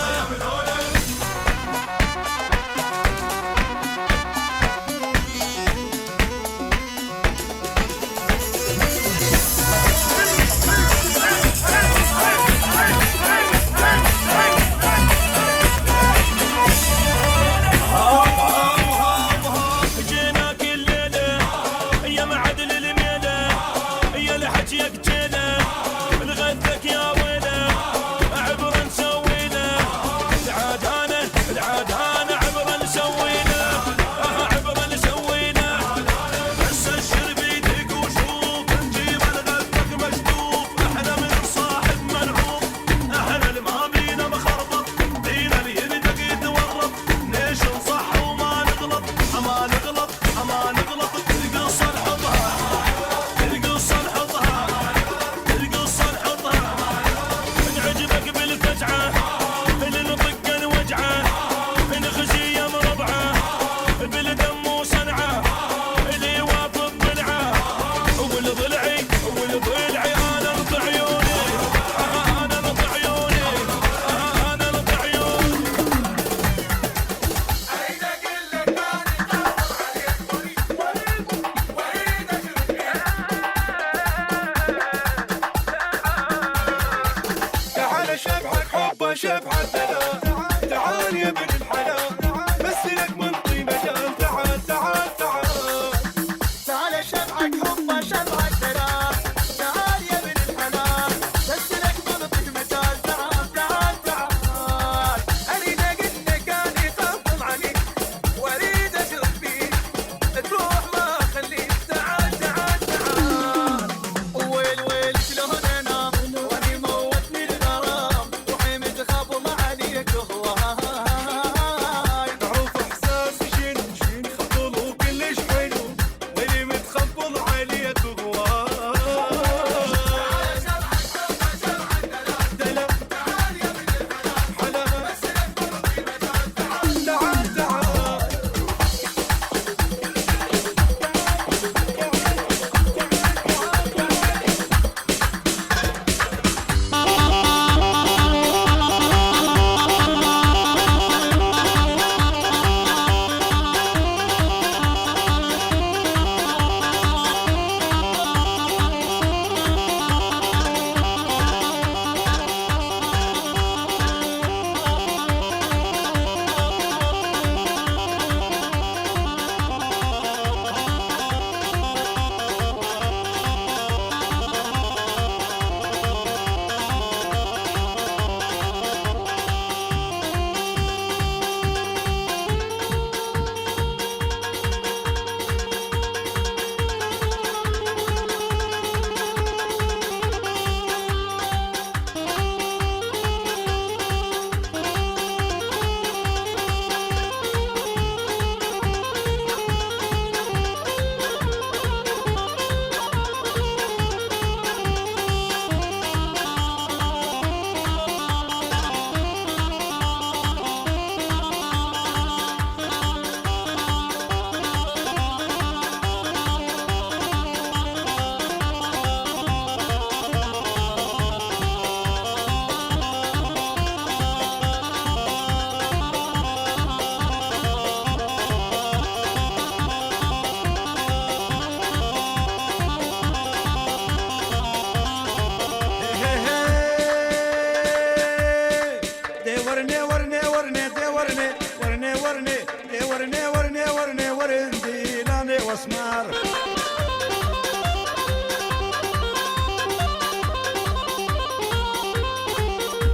ورني ورني دي ورني ورني ورني دي ورني ورني ورني ورندي لاني واسمار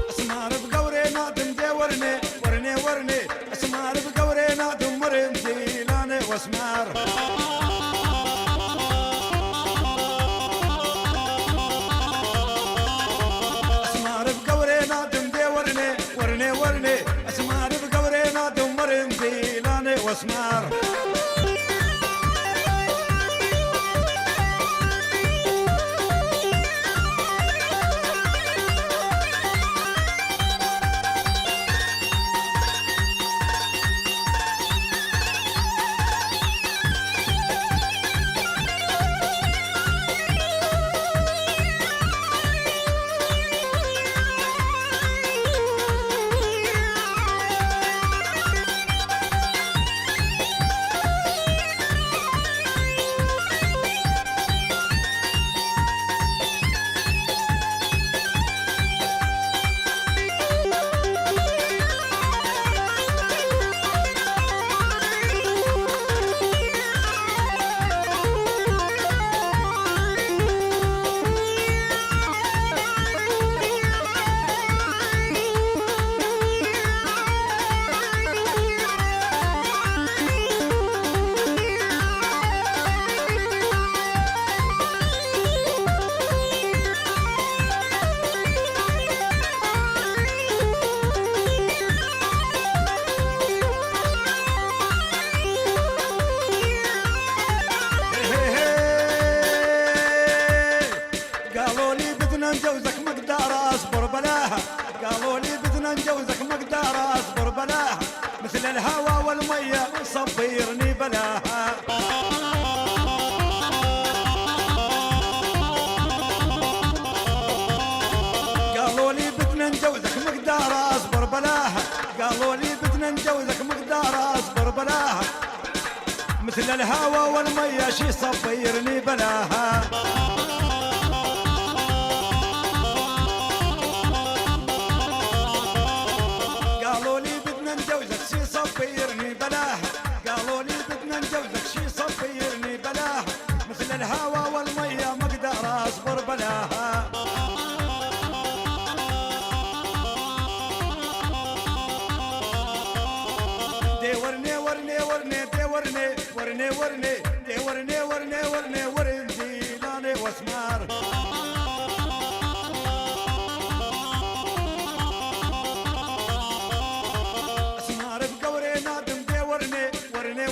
اسمار بقوري نادم دي ورني ورني ورني اسمار بقوري نادم ورندي لاني واسمار ورني ورني اسمار بقورينا دمرن ديلاني واسمار نجوزك مقدار اصبر بلاها قالوا لي بدنا نجوزك مقدار اصبر بلاها مثل الهوى والمية صبيرني بلاها قالوا لي بدنا نجوزك مقدار اصبر بلاها قالوا لي بدنا نجوزك مقدار اصبر بلاها مثل الهوى والمية شي صبيرني بلاها صبيرني بلاها قالوا لي بدنا نجوزك شي صبيرني بلاها مثل الهوى والمية ما اقدر اصبر بلاها دي ورني ورني ورني دي ورني ورني ورني دي ورني ورني ورني ورندي لاني واسمار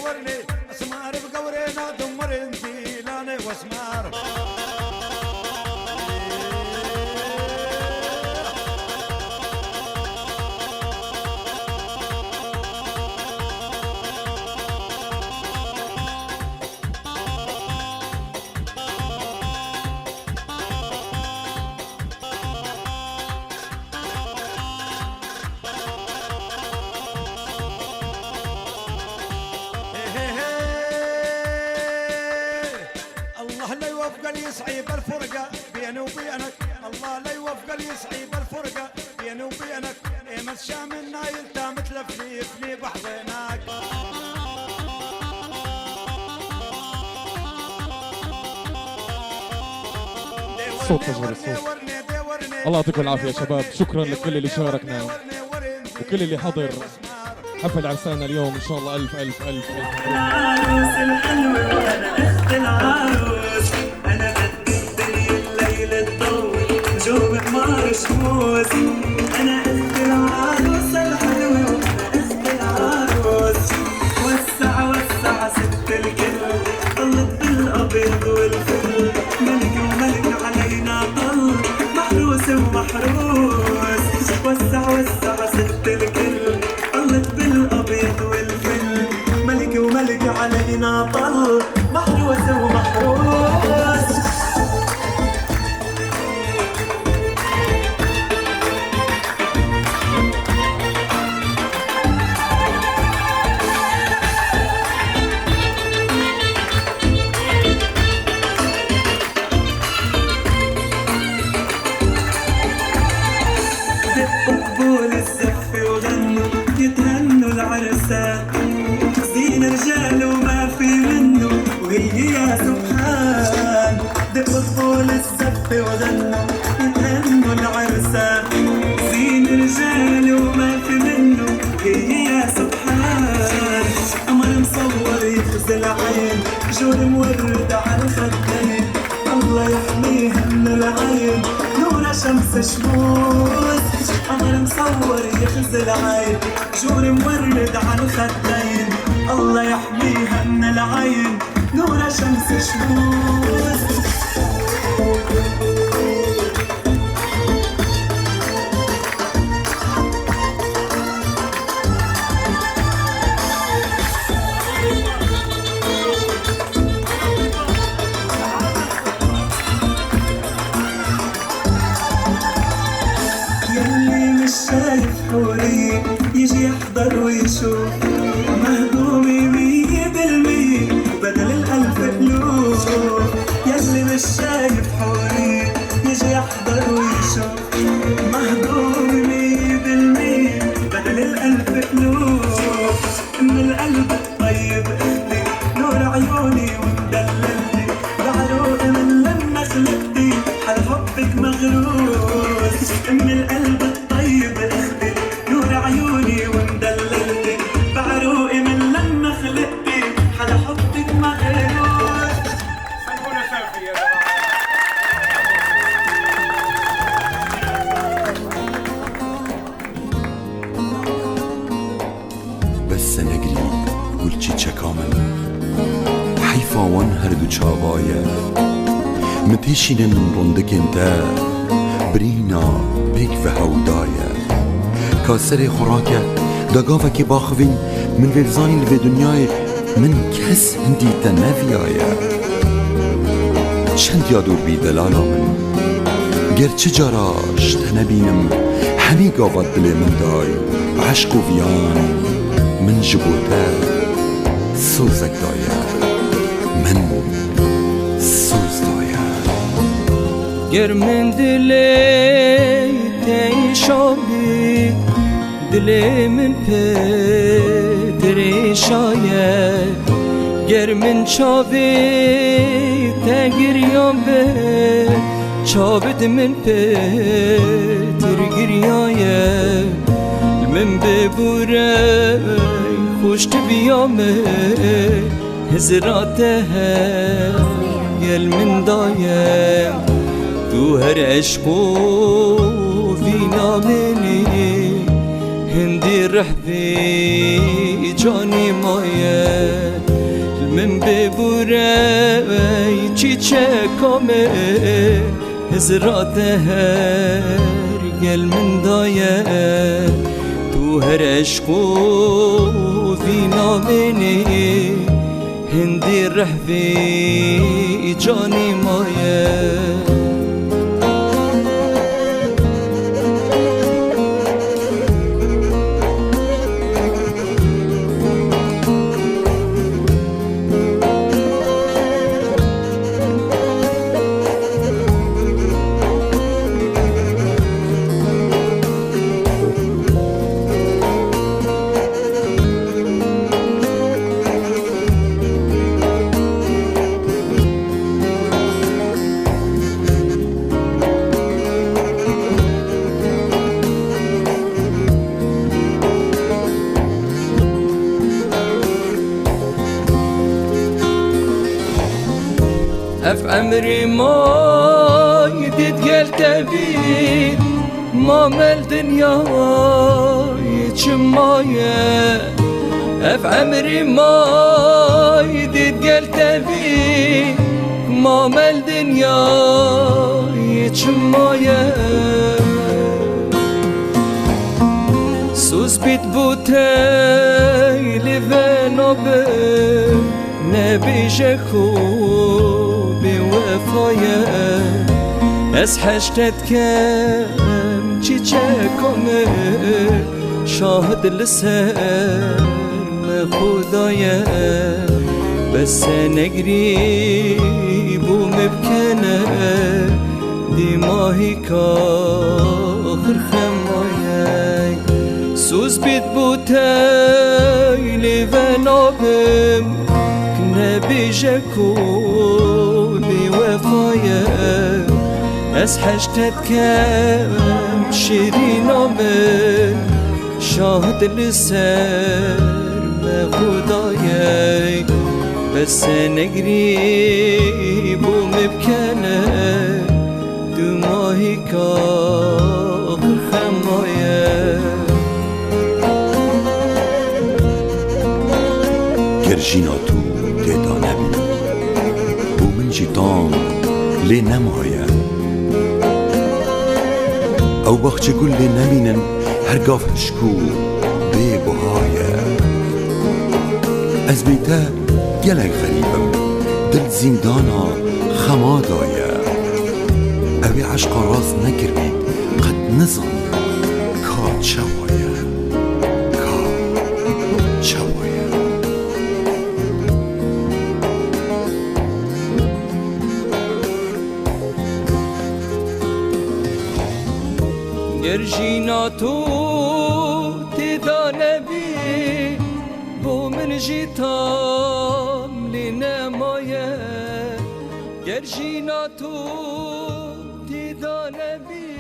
ورني اسمار بقورينا دمرن ديلاني واسمار يصعيب الفرقة بيني وبينك الله لا يوفق لي يصعيب الفرقة بيني وبينك ايمن شام النايل تا متلفليفني بحضنك صوت تشغيل الصوت. الله يعطيكم العافية يا شباب، شكرا لكل اللي شاركنا وكل اللي حضر حفل عرسنا اليوم. ان شاء الله الف الف الف العروس الحلوة وانا اخت العروس، انا قد الدنيا الليلة تضوي نجوم حمار شموس، انا اخت العروس الحلوة وانا اخت العروس، وسع وسع ست الكل طلت بالابيض والفل، ملك وملك علينا طل محروس ومحروس، وسع وسع ست الكل طلت بالابيض والفل، ملك وملك علينا طل محروس ومحروس. دقوا قبول الزف وغنوا يتهنوا العرسان زين رجال وما في منه وهي يا سبحان دقوا طبول الزف وغنوا يتهنوا العرسان زين رجال وما في منه وهي يا سبحان قمر مصور يخزي العين جود مورد على الخدين الله يحميها من العين نور شمس شموس قمر مصور يخزي العين جور مورد على الخدين الله يحميها من العين نور شمس شموس يجي يحضر ويشوف مهضومي 100% وبدل الألف ألوف يلي مش شايف حوري يجي يحضر ويشوف مهضومي 100% بدل الألف ألوف من القلب الطيب اختي نور عيوني ومدللتي بعروق من لما خلقتي على حبك مغروس من القلب الطيب اختي نور عيوني ومدللتي بعروقي من لما خلقتي على حبك مغروس سلمونا سلفي يا جماعة بس أنا قريب قلتي تشكامل حيفاوان هردو چاوايا متهشين من رندك انت برينا بيك فهودايا كاسر خوراكه دقافه که باخوین من ورزانی لوی دنیای من کس هندی تنفیایه چند یادور بی دلالا من گرچه جاراش تنبینم همی گاوت دل من دای عشق و ویان من جبوته سوزک دایه من سوز دایه گر من دلی تیشابی دلی من پدریشاید گر من چاوی تگریام به چاوید من پدرگریاید من ببوره خوشت بیامه هزراته یل من دایم تو هر عشقو فينا مني هندي رحبي جاني مايا من ببوراي چيچكامه هزراته هر من دايا تو هر عشقو فينا مني هندي رحبي جاني مايا اف عمري ما يدد قلت بي ما مال دنيا يتشمايا اف عمري ما يدد قلت بي ما مال دنيا يتشمايا سوز بيت بوتي لفنو به نبيجه بوفايا از حشتت کم چیچکمه شاهد لسر خدایا بس نگری بو مبکنه دی ماهی که آخر خمایک سوز بید بوتیلی و نابم کنه بیجه کولی وفایه از حشتت کم شیرینامه شاهد لسر به خدایه بس نگری بو مبکنه دو ماهی کاخ خمایه گرژینا تو تیدا نبینم بو من جیتام لی نمایه او بخچه گل لی نبینن هرگاف هشکو بی بهایه از بیته گلک غریبم دل زندانا خما دایه اوی عشق راست نکربید قد نظام کا چوایه کا چوایه گرژینا تو تیدا نبی بو من جیتام لی نمایه گرژینا تو تیدا نبی